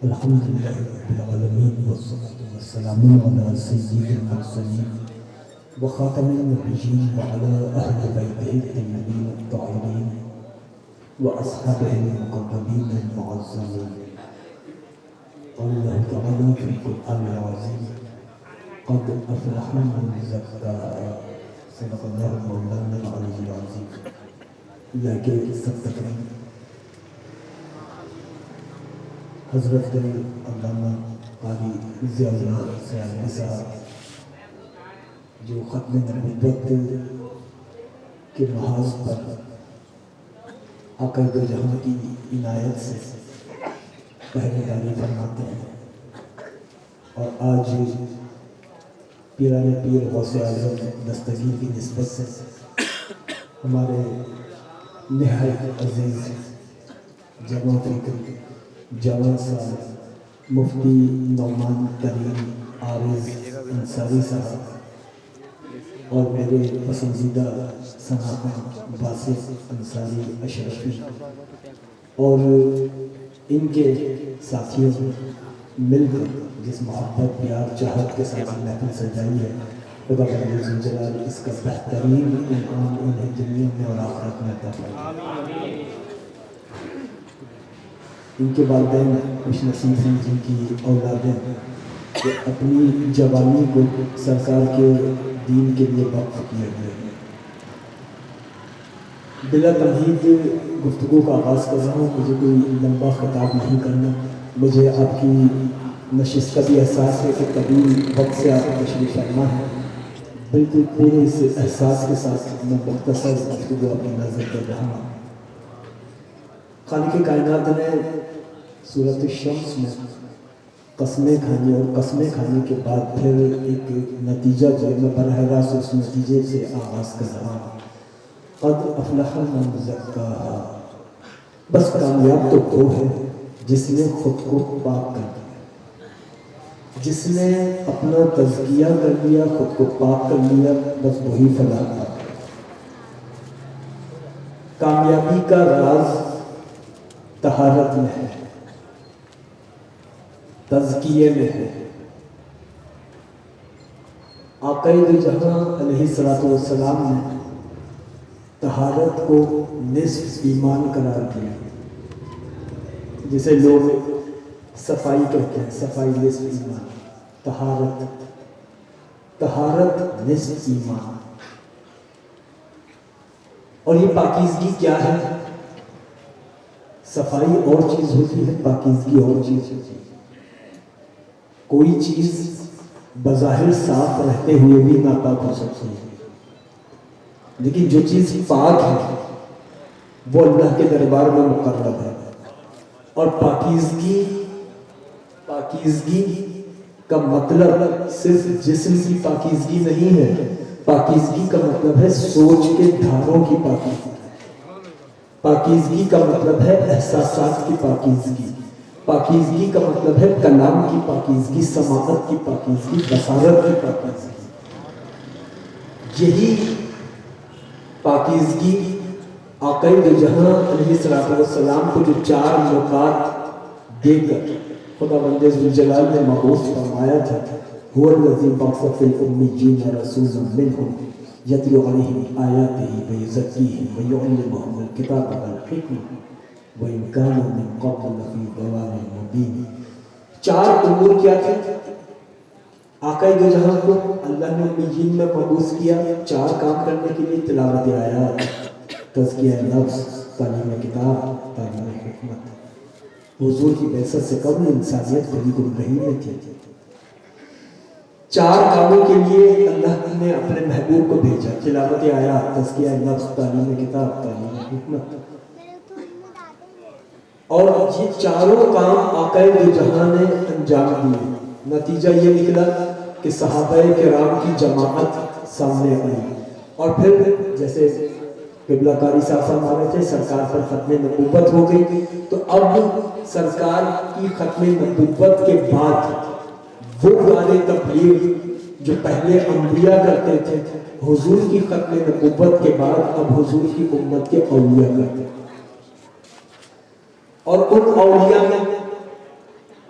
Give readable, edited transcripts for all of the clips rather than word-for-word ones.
الحمد لله رب العالمين والصلاة والسلام على سيد المرسلين وخاتم النبيين وعلى أهل بيته الطيبين الطاهرين وأصحابه المقربين المعززين. قال الله تعالى في القرآن العظيم: قد أفلح من زكاها. صدق الله مولانا العلي العظيم. لكن سب حضرت علامہ قاری ضیاء اللہ سیالوی صاحب جو ختم نبوت کے محاذ پر آقا دو جہاں کی عنایت سے پہلے داری فرماتے ہیں، اور آج پیران پیر غوث اعظم دستگیر کی نسبت سے ہمارے نہایت عزیز جمع فکر جوان صاحب مفتی نعمان کریم عارض انصاری صاحب اور میرے پسندیدہ سناخن باسط انصاری اشرفی اور ان کے ساتھیوں مل کر جس محبت پیار چاہت کے ساتھ محفل سجائی ہے، خدا رب الجلال اس کا بہترین انعام انہیں دنیا میں اور آخرت میں عطا فرمائے۔ ان کے والدین خوش نصیب ہیں جن کی اولادیں کہ اپنی جوانی کو سرکار کے دین کے لیے وقف کیے ہوئے ہیں۔ بلا تمہید گفتگو کا آغاز کر رہا ہوں، مجھے کوئی لمبا خطاب نہیں کرنا، مجھے آپ کی نشست کا بھی احساس ہے کہ طویل وقت سے آپ تشریف فرما ہے، بالکل پورے اس احساس کے ساتھ میں مختصر گفتگو اپنی نظر کر رہا ہوں۔ خالق کائنات نے سورۃ الشمس میں قسمیں کھانی اور قسمیں کھانے کے بعد پھر ایک نتیجہ جو میں براہ راست اس نتیجے سے آغاز کر رہا ہوں۔ قد افلح من زکاہا، بس کامیاب تو وہ ہے جس نے خود کو پاک کر دیا، جس نے اپنا تزکیہ کر لیا، خود کو پاک کر لیا، بس وہی فلاح پا۔ کامیابی کا راز طہارت میں ہے، تزکیے میں ہے۔ آقا دو جہاں علیہ السلام نے طہارت کو نصف ایمان قرار دیا، جسے لوگ صفائی کہتے ہیں، صفائی نصف ایمان، طہارت نصف ایمان۔ اور یہ پاکیزگی کیا ہے؟ صفائی اور چیز ہوتی ہے، پاکیزگی اور چیز ہوتی ہے۔ کوئی چیز بظاہر صاف رہتے ہوئے بھی ناپاک ہو سکتی ہے، لیکن جو چیز پاک ہے وہ اللہ کے دربار میں مقرب ہے۔ اور پاکیزگی کا مطلب صرف جسم کی پاکیزگی نہیں ہے، پاکیزگی کا مطلب ہے سوچ کے دھاروں کی پاکیزگی، پاکیزگی کا مطلب ہے احساسات کی پاکیزگی، پاکیزگی کا مطلب ہے کلام کی پاکیزگی، سماعت کی پاکیزگی، بصارت کی پاکیزگی۔ یہی پاکیزگی آقا دو جہاں علیہ السلام کو جو 4 نکات دے کر خدا بند ذوالجلال نے مبعوث فرمایا تھا، هو الذی بعث فی الامیین رسولا منہم یتلو علیہم آیاتہ ویزکیہم ویعلمہم الکتاب والحکمہ وَإِنْ كَانُوا مِنْ قَبْلُ لَفِي ضَلَالٍ مُبِينٍ۔ 4 امور کیا تھے؟ آقا دو جہاں کو اللہ نے امیین میں مبعوث کیا 4 کام کرنے کے لیے: تلاوت آیات، تزکیہ نفس، تعلیم کتاب، تعلیم حکمت۔ حضور کی بعثت سے قبل انسانیت کھلی گمراہی میں تھی۔ 4 کاموں کے لیے اللہ نے اپنے محبوب کو بھیجا: تلاوت آیات، تزکیہ نفس، تعلیم کتاب، تعلیم حکمت۔ اور یہ 4 کام آقا دو جہاں نے انجام دیے۔ نتیجہ یہ نکلا کہ صحابہ کرام کی جماعت سامنے آئی، اور پھر جیسے قبلہ قاری صاحب فرما رہے تھے، سرکار پر ختم نبوت ہو گئی، تو اب سرکار کی ختم نبوت کے بعد وہ کار تبلیغ جو پہلے انبیاء کرتے تھے، حضور کی ختم نبوت کے بعد اب حضور کی امت کے اولیاء کرتے ہیں۔ اور ان اولیاء میں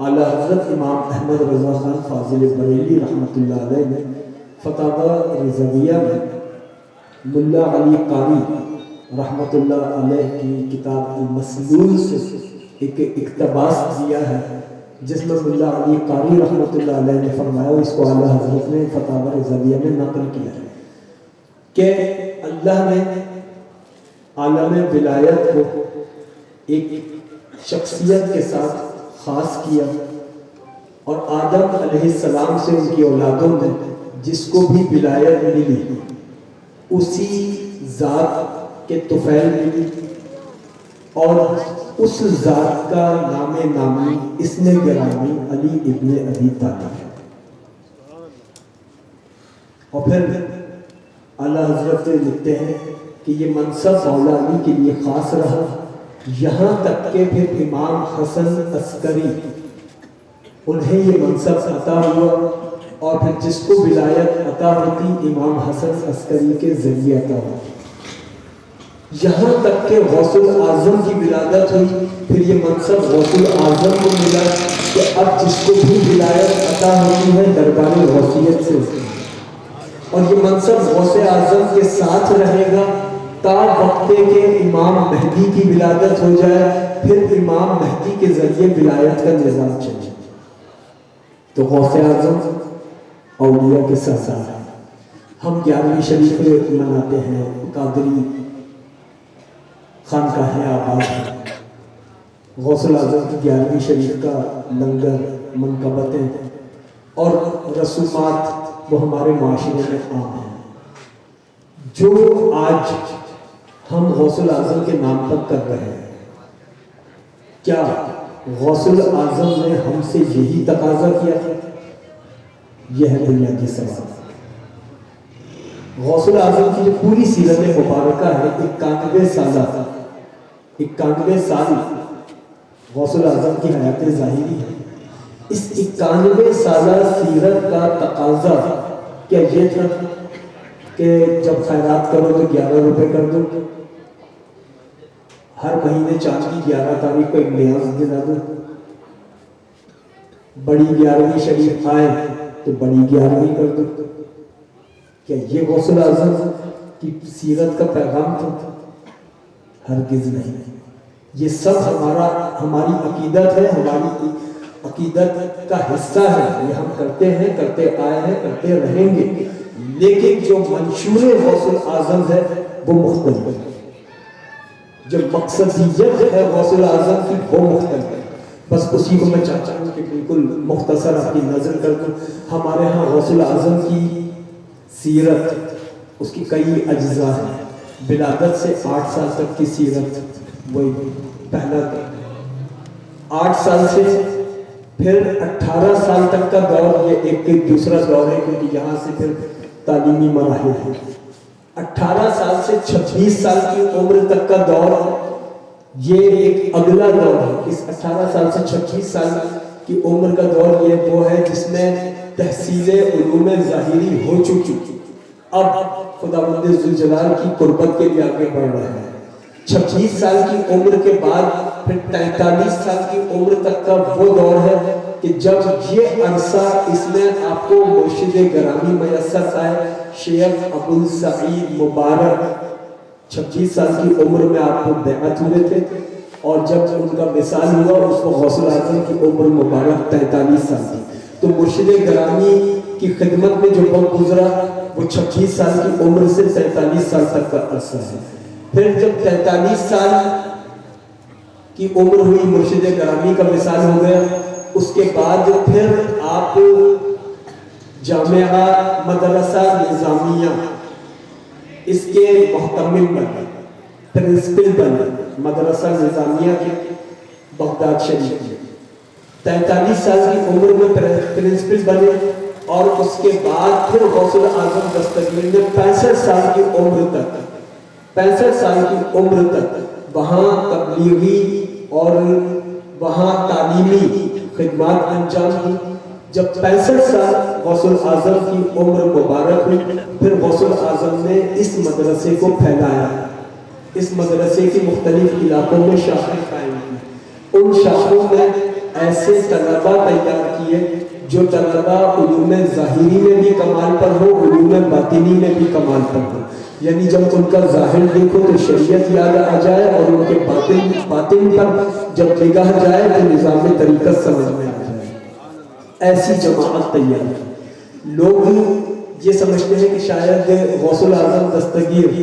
اعلیٰ حضرت امام احمد رضا خان فاضل بریلی رحمۃ اللہ علیہ نے فتاوی رضویہ میں ملا علی قاری رحمۃ اللہ علیہ کی کتاب المسلول سے ایک اقتباس دیا ہے، جس میں ملا علی قاری رحمۃ اللہ علیہ نے فرمایا، اس کو اعلیٰ حضرت نے فتاوی رضویہ میں نقل کیا ہے کہ اللہ نے عالم ولایت کو ایک شخصیت کے ساتھ خاص کیا، اور آدم علیہ السلام سے ان کی اولادوں میں جس کو بھی ولایت ملی اسی ذات کے طفیل ملی، اور اس ذات کا نام نامی اسم گرامی علی ابن ابی طالب۔ اور پھر اعلیٰ حضرت لکھتے ہیں کہ یہ منصب مولا علی کے لیے خاص رہا، یہاں تک کہ پھر امام حسن عسکری انہیں یہ منصب عطا ہوا، اور پھر جس کو ولایت عطا ہوتی امام حسن عسکری کے ذریعے عطا ہوتی، یہاں تک کہ غوث الاعظم کی ولادت ہوئی، پھر یہ منصب غوث الاعظم کو ملا کہ اب جس کو بھی ولایت عطا ہوتی ہے دربار غوثیت سے، اور یہ منصب غوث اعظم کے ساتھ رہے گا تا وقت کہ امام مہدی کی ولادت ہو جائے، پھر امام مہدی کے ذریعے ولایت کا نظام چلے۔ تو غوث اعظم اولیاء کے سردار ہیں۔ ہم 11ویں شریف مناتے ہیں، قادری خانقاہ آباد ہے، غوث الاعظم کی 11ویں شریف کا لنگر، منقبتیں اور رسومات وہ ہمارے معاشرے میں عام ہیں۔ جو آج ہم غوث الاعظم کے نام پر کر رہے ہیں، کیا غوث الاعظم نے ہم سے یہی تقاضا کیا تھا؟ یہ ہے بنیادی سوال۔ غوث الاعظم کی جو پوری سیرت مبارکہ ہے، 91 سال غوث الاعظم کی حیات ظاہری ہے۔ اس 91 سالہ سیرت کا تقاضا کیا یہ تھا کہ جب خیرات کرو تو 11 روپے کر دو، ہر مہینے چاند کی 11 تاریخ کو ایک نیاز دلا دو، بڑی 11ویں شریف آئے تو بڑی 11ویں کر دو؟ کیا یہ غوث الاعظم کی سیرت کا پیغام تھا؟ ہرگز نہیں۔ یہ سب ہماری عقیدت ہے، ہماری عقیدت کا حصہ ہے، یہ ہم کرتے ہیں، کرتے آئے ہیں، کرتے رہیں گے، لیکن جو منشور غوث الاعظم ہے وہ مختلف ہے، جو مقصدیت ہے غوث الاعظم کی وہ مختلف ہے۔ بس اسی کو میں چاہتا ہوں کہ بالکل مختصر آپ کی نظر کر دوں۔ ہمارے ہاں غوث الاعظم کی سیرت، اس کی کئی اجزاء ہیں۔ ولادت سے 8 سال تک کی سیرت، وہی پہلا 8 سال سے پھر 18 سال تک کا دور، یہ ایک دوسرا دور ہے کیونکہ یہاں سے پھر تعلیمی مراحل ہیں۔ 18 سال سے 26 سال کی عمر تک کا دور، یہ ایک اگلا دور ہے۔ اس 18 سال سے 26 سال کی عمر کا دور یہ وہ ہے جس میں تحصیل علوم ظاہری ہو چکی، اب خداوند ذوالجلال کی قربت کے لیے آگے بڑھ رہا ہے۔ 26 سال کی عمر کے بعد پھر 43 سال کی عمر تک کا وہ دور ہے کہ جب یہ عرصہ اس میں آپ کو مرشد گرامی میسر آئے، شیخ ابوالسعید مبارک 26 سال کی عمر میں آپ کو بیعت ہوئے تھے، اور جب ان کا وصال ہوا اس کو غوث الاعظم کی عمر مبارک 43 سال کی۔ تو مرشد گرامی کی خدمت میں جو وقت گزرا وہ 26 سال کی عمر سے 43 سال تک کا عرصہ ہے۔ پھر جب 43 سال کی عمر ہوئی، مرشد گرامی کا وصال ہو گیا، اس کے بعد پھر آپ جامعہ مدرسہ نظامیہ اس کے محتمل بنے، پرنسپل بنے، مدرسہ نظامیہ کے بغداد شریف میں 43 سال کی عمر میں پرنسپل بنے، اور اس کے بعد پھر غوث الاعظم دستگیر نے 65 سال کی عمر تک وہاں تبلیغی اور وہاں تعلیمی خدمات انجام دی۔ جب 65 سال غوث الاعظم کی عمر مبارک ہوئی، پھر غوث الاعظم نے اس مدرسے کو پھیلایا، اس مدرسے کی مختلف علاقوں میں شاخیں قائم کی۔ ان شاخوں میں ایسے طلبہ تیار کیے جو طلبہ علوم ظاہری میں بھی کمال پر ہو، علوم باطنی میں بھی کمال پر ہو. یعنی جب ان کا ظاہر دیکھو تو شریعت یاد آ جائے، اور ان کے باطن پر جب نگاہ جائے تو نظام طریقت سمجھ میں آ جائے. ایسی جماعت تیار کی. لوگ یہ سمجھتے ہیں کہ شاید غوث الاعظم دستگیر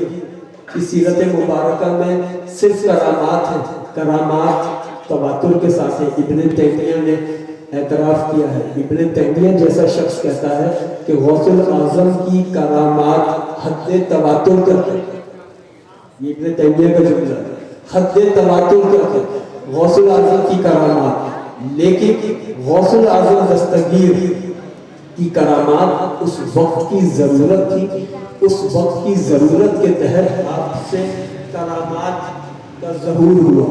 کی سیرت مبارکہ میں صرف کرامات ہیں، کرامات تواتر کے ساتھ ہیں. ابن تیمیہ نے اعتراف کیا ہے، ابن تیمیہ جیسا شخص کہتا ہے کہ غوث الاعظم کی کرامات حد تواتر تک ہے. یہ ابن تیمیہ کا جملہ ہے، حد تواتر تک ہے غوث الاعظم کی کرامات. لیکن غوث الاعظم دستگیر کی کرامات اس وقت کی ضرورت تھی، اس وقت کی ضرورت کے تحت آپ سے کرامات کا ظہور ہوا.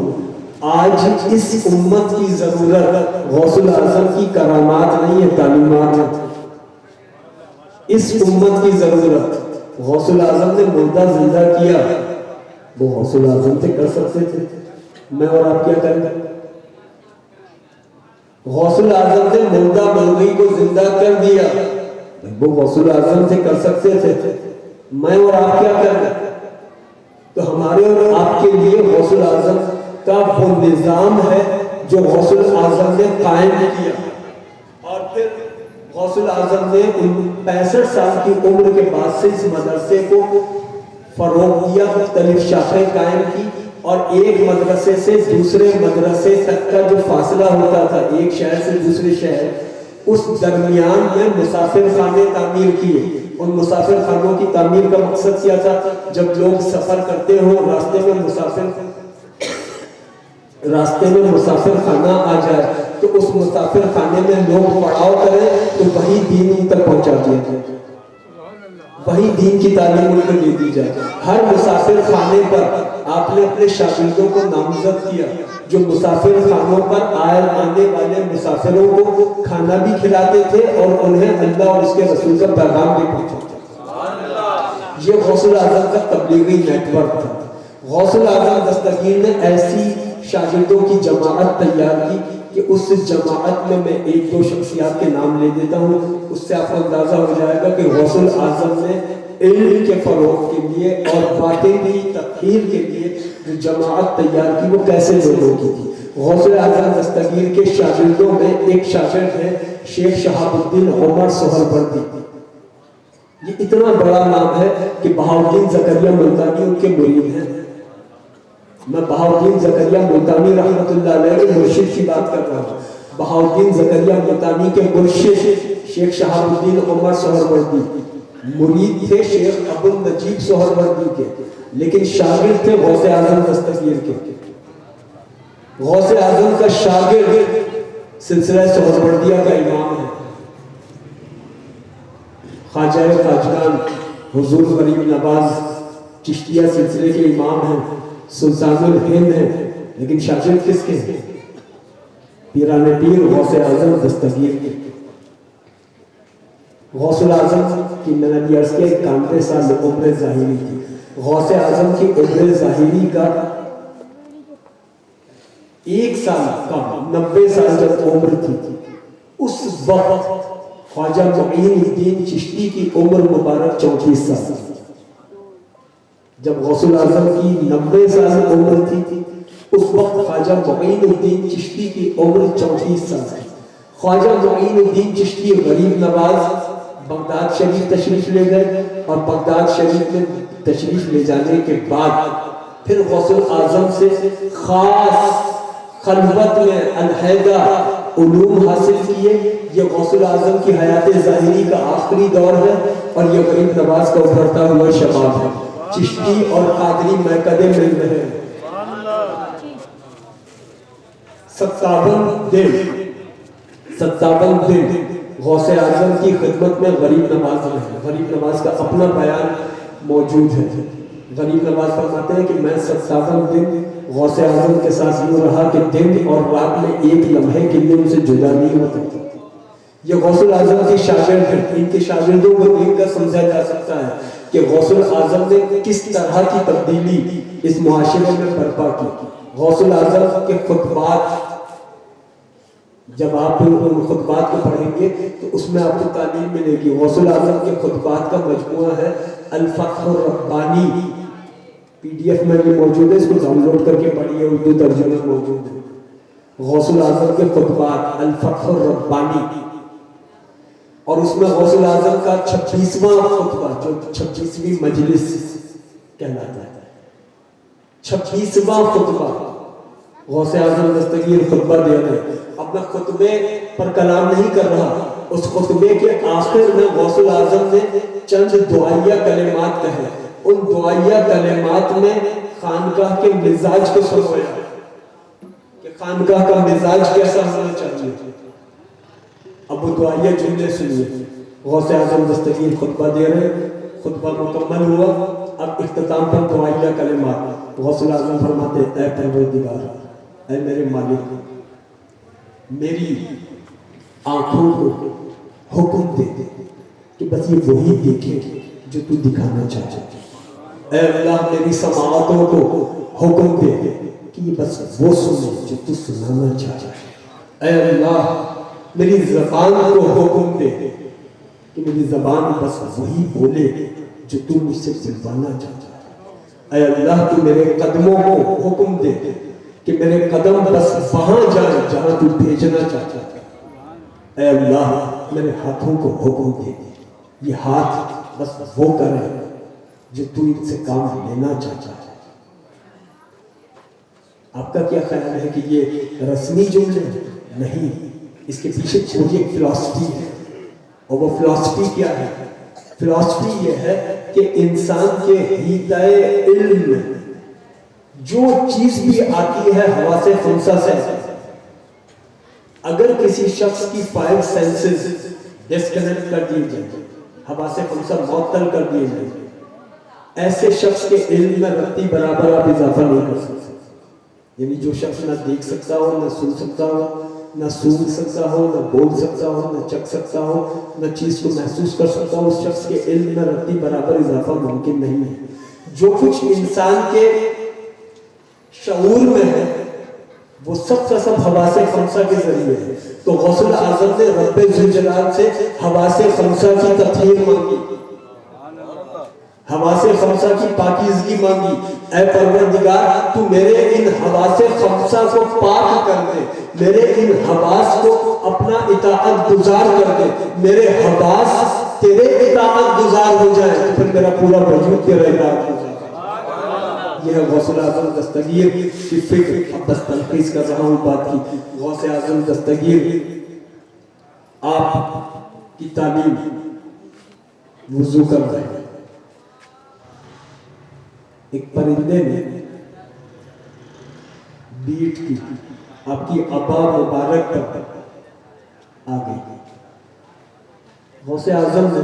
آج اس امت کی ضرورت غوث الاعظم کی کرامات نہیں ہے، تعلیمات ہے. اس امت کی ضرورت غوث الاعظم نے مردہ زندہ کیا، وہ غوث الاعظم سے کر سکتے تھے. میں اور آپ کیا کریں گے؟ غوث الاعظم نے مردہ مرغی کو زندہ کر دیا، وہ غوث الاعظم سے کر سکتے تھے. میں اور آپ کیا کریں گے؟ تو ہمارے اور آپ کے لیے غوث الاعظم کا وہ نظام ہے جو غوث الاعظم نے قائم کیا. اور پھر غوث الاعظم نے 65 سال کی عمر کے بعد سے اس مدرسے کو فروغ دیا، مختلف شاخیں قائم کی، اور ایک مدرسے سے دوسرے مدرسے تک کا جو فاصلہ ہوتا تھا، ایک شہر سے دوسرے شہر، اس درمیان میں مسافر خانے تعمیر کیے. ان مسافر خانوں کی تعمیر کا مقصد کیا تھا؟ جب لوگ سفر کرتے ہو، راستے میں مسافر خانہ آ جائے تو اس مسافر خانے میں لوگ پڑاؤ کریں تو وہی دین ان تک پہنچا دیا جائے، وہی دین کی تعلیم ان کو دے دی جائے. ہر مسافر خانے پر آپ نے اپنے شاگردوں کو نامزد کیا جو مسافر خانوں پر آنے والے مسافروں کو کھانا بھی کھلاتے تھے اور انہیں اللہ اور اس کے رسول کا پیغام بھی پہنچاتے تھے. یہ غوث الاعظم کا تبلیغی نیٹ ورک تھا. غوث الاعظم دستگیر نے ایسی شاگردوں کی جماعت تیار کی کہ اس جماعت میں ایک دو شخصیات کے نام لے دیتا ہوں، اس سے آپ کو اندازہ ہو جائے گا کہ غوث الاعظم نے علم کے فروغ کے لیے اور باطن کی تطہیر کے لیے جو جماعت تیار کی وہ کیسے لوگوں کی تھی. غوث الاعظم دستگیر کے شاگردوں میں ایک شاگرد ہے شیخ شہاب الدین عمر سہروردی. یہ اتنا بڑا نام ہے کہ بہاؤالدین زکریا ملتانی ان کے مرید ہیں. میں بہاؤالدین زکریا ملتانی رحمۃ اللہ علیہ کے مرشد کی بات کر رہا ہوں. بہاؤالدین زکریا ملتانی کے مرشد شیخ شہاب الدین عمر سہروردی مرید تھے شیخ ابو النجیب سہروردی کے، لیکن شاگرد تھے غوث اعظم دستگیر کے. غوث اعظم کا شاگرد سلسلہ سہروردیہ کا امام ہے، خواجہ خواجگان حضور غریب نواز چشتیہ سلسلے کے امام ہیں، سلطان الہند ہیں، لیکن شاگرد کس کے ہیں؟ پیران پیر غوث اعظم دستگیر کے. غوث الاعظم کی میں نے عرض کیا 91 سال عمر ظاہری تھی. غوث اعظم کی عمر ظاہری کا 1 سال کم، 90 سال جب عمر تھی، اس وقت خواجہ معین الدین چشتی کی عمر مبارک 34 سال. جب غوث الاعظم کی 90 سال عمر تھی اس وقت خواجہ معین الدین چشتی کی عمر 34 سال ہے. خواجہ معین الدین چشتی غریب نواز بغداد شریف تشریف لے گئے، اور بغداد شریف میں تشریف لے جانے کے بعد پھر غوث الاعظم سے خاص خلوت میں علیحدہ علوم حاصل کیے. یہ غوث الاعظم کی حیات ظاہری کا آخری دور ہے اور یہ غریب نواز کا ابھرتا ہوا شباب ہے. چشتی اور قادری میکدے مل رہے ہیں. 57 دن غوث اعظم کی خدمت میں غریب نواز رہے. غریب نواز کا اپنا بیان موجود ہے. غریب نواز فرماتے ہیں کہ میں 57 دن غوث اعظم کے ساتھ یوں رہا کہ دن اور رات میں ایک لمحے کے لیے ان سے جدا نہیں ہوتا تھا. یہ غوث الاعظم کے شاگرد ہیں. ان کے شاگردوں کو دیکھ کر سمجھا جا سکتا ہے کہ غوث الاعظم نے کس طرح کی تبدیلی اس معاشرے میں برپا کی. غوث الاعظم کے خطبات جب آپ ان خطبات کو پڑھیں گے تو اس میں آپ کو تعلیم ملے گی. غوث الاعظم کے خطبات کا مجموعہ ہے الفتح الربانی, PDF میں بھی موجود ہے, اس کو ڈاؤن لوڈ کر کے پڑھیے, اردو ترجمہ موجود ہے. غوث الاعظم کے خطبات الفتح الربانی, اور اس میں غوث الاعظم کا 26واں خطبہ جو 26ویں مجلس کہلاتا ہے, 26واں خطبہ غوث اعظم دستگیر خطبہ دے رہے ہیں. اب میں خطبے پر کلام نہیں کر رہا, اس خطبے کے آخر میں غوث الاعظم نے چند دعائیہ کلمات کہے. ان دعائیہ کلمات میں خانقاہ کے مزاج کو سمجھایا کہ خانقاہ کا مزاج کیسا ہونا چاہیے. اب وہ دعائیہ جملے سنیے. غوث اعظم دستگیر خطبہ دے رہے, خطبہ مکمل ہوا, اب اختتام پر دعائیہ کلمات. غوث اعظم فرماتے اے پروردگار, اے میرے مالک, میری آنکھوں کو حکم دے دے کہ بس یہ وہی دیکھے جو تو دکھانا چاہتا ہے. اے اللہ میری سماعتوں کو حکم دے دے کہ یہ بس وہ سنے جو تو سنانا چاہتا ہے. اے اللہ میری زبان کو حکم دے دے کہ میری زبان بس وہی بولے جو تو مجھ سے بلوانا چاہتا ہے. اے اللہ تو میرے قدموں کو حکم دے دے کہ میرے قدم بس وہاں جائیں جہاں تو بھیجنا چاہتا ہے. اے اللہ میرے ہاتھوں کو حکم دے دے, یہ ہاتھ بس وہ کرے جو تو ان سے کام لینا چاہتا ہے. آپ کا کیا خیال ہے کہ یہ رسمی جملے نہیں, اس کے پیچھے پوری ایک فلسفی ہے, اور وہ فلسفی کیا ہے؟ فلسفی یہ ہے کہ انسان کے حیطۂ علم جو چیز بھی آتی ہے حواس خمسہ سے, اگر کسی شخص کی 5 سینسز ڈسکنیکٹ کر دیے جائیں, حواس خمسہ معطل کر دیے جائیں, ایسے شخص کے علم میں رتی برابر آپ اضافہ نہیں کر سکتے. یعنی جو شخص نہ دیکھ سکتا ہو, نہ سن سکتا ہو, نہ سونگ سکتا ہو, نہ بول سکتا ہو, نہ چکھ سکتا ہو, نہ چیز کو محسوس کر سکتا ہو, اس شخص کے علم میں رتی برابر اضافہ ممکن نہیں ہے. جو کچھ انسان کے شعور میں ہے وہ سب کا سب حواس خمسہ کے ذریعے ہے. تو غوث الاعظم نے رب ذوالجلال سے حواس خمسہ کی تطہیر مانگی, حواس خمسہ کی پاکیزگی مانگی. اے پروردگار تو میرے ان حواس خمسہ کو پاک کر دے, میرے ان حواس کو اپنا اطاعت گزار کر دے, میرے حواس تیرے اطاعت گزار ہو جائے تو پھر میرا پورا وجود تیرا اطاعت ہو جائے. یہ ہے غوث الاعظم دستگیر کی فکر. اب بس تلخیص کر رہا ہوں بات کی. غوث اعظم دستگیر آپ کی تعلیم وضو کر رہے ہیں. ایک پرندے نے بیٹ کی, آپ کی ابا مبارک پر آ گئی. غوث اعظم نے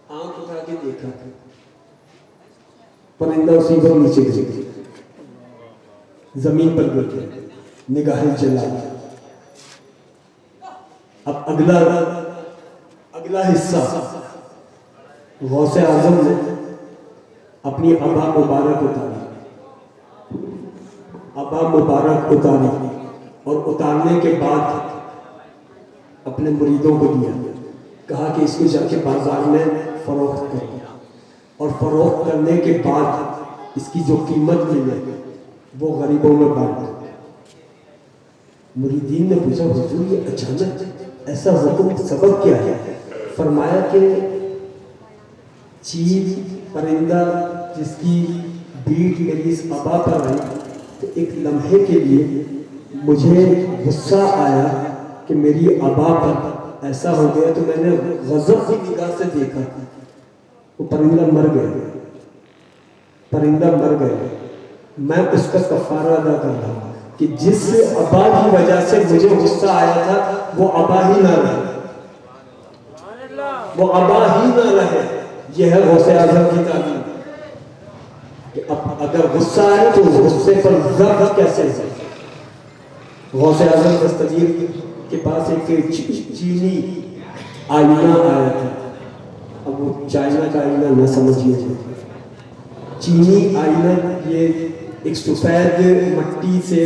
آنکھ اٹھا کے دیکھا, پرندہ اسی پر نیچے گر گیا, زمین پر گر گیا, نگاہیں جلا. اب اگلا حصہ غوث اعظم نے اپنی ابا مبارک اتاری, اور اتارنے کے بعد اپنے مریدوں کو دیا, کہا کہ اس کو جا کے بازار میں فروخت کرو, اور فروخت کرنے کے بعد اس کی جو قیمت ملے وہ غریبوں میں بانٹ دو. مریدین نے پوچھا حضور یہ اچانک ایسا حکم, سبب کیا ہے؟ فرمایا کہ چیل پرندہ جس کی بیٹ میری اس ابا پر آئی تو ایک لمحے کے لیے مجھے غصہ آیا کہ میری ابا پر ایسا ہو گیا, تو میں نے غضب کی نگاہ سے دیکھا, وہ پرندہ مر گیا. میں اس کا کفارہ ادا کر رہا ہوں کہ جس ابا کی وجہ سے مجھے غصہ آیا تھا وہ ابا ہی نہ رہے. یہ ہے غوث اعظم کی تعلیم کہ اگر غصہ آئے تو غصے پر ضبط کیسے ہے. غوث اعظم دستگیر کے پاس ایک چینی آئینہ آیا تھا. اب وہ چائنا کا آئینہ نہ سمجھیے, چینی آئینہ یہ ایک سفید مٹی سے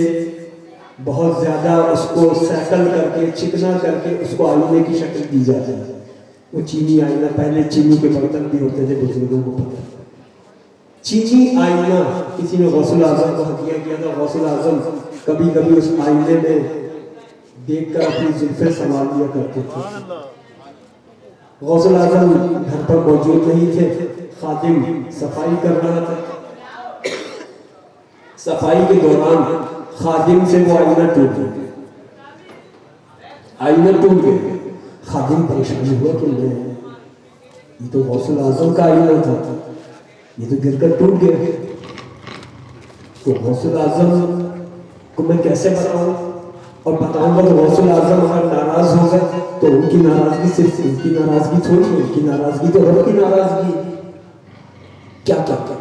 بہت زیادہ اس کو سیکل کر کے چکنا کر کے اس کو آئینے کی شکل دی جاتی ہے. وہ چینی آئینہ، پہلے چینی کے برتن بھی ہوتے تھے بزرگوں کو پتہ. چینی آئینہ کسی نے غوث الاعظم کو ہدیہ کیا تھا. غوث الاعظم کبھی کبھی اس آئینے میں دیکھ کر اپنی زلفیں سنوار لیا کرتے تھے. غوث الاعظم گھر پر موجود نہیں تھے، خادم صفائی کر رہا تھا. صفائی کے دوران خادم سے وہ آئینہ ٹوٹ گیا. آئینہ ٹوٹ گیا. خادم پریشان ہوا کہ میں یہ تو غوث الاعظم کا آئینہ تھا، یہ تو گر کر ٹوٹ گیا. تو غوث الاعظم کو میں کیسے بتاؤں، اور بتاؤں گا تو غوث الاعظم اگر ناراض ہو گئے تو ان کی ناراضگی صرف ان کی ناراضگی تھوڑی ہے، ان کی ناراضگی تو رب کی ناراضگی. کیا کیا کیا.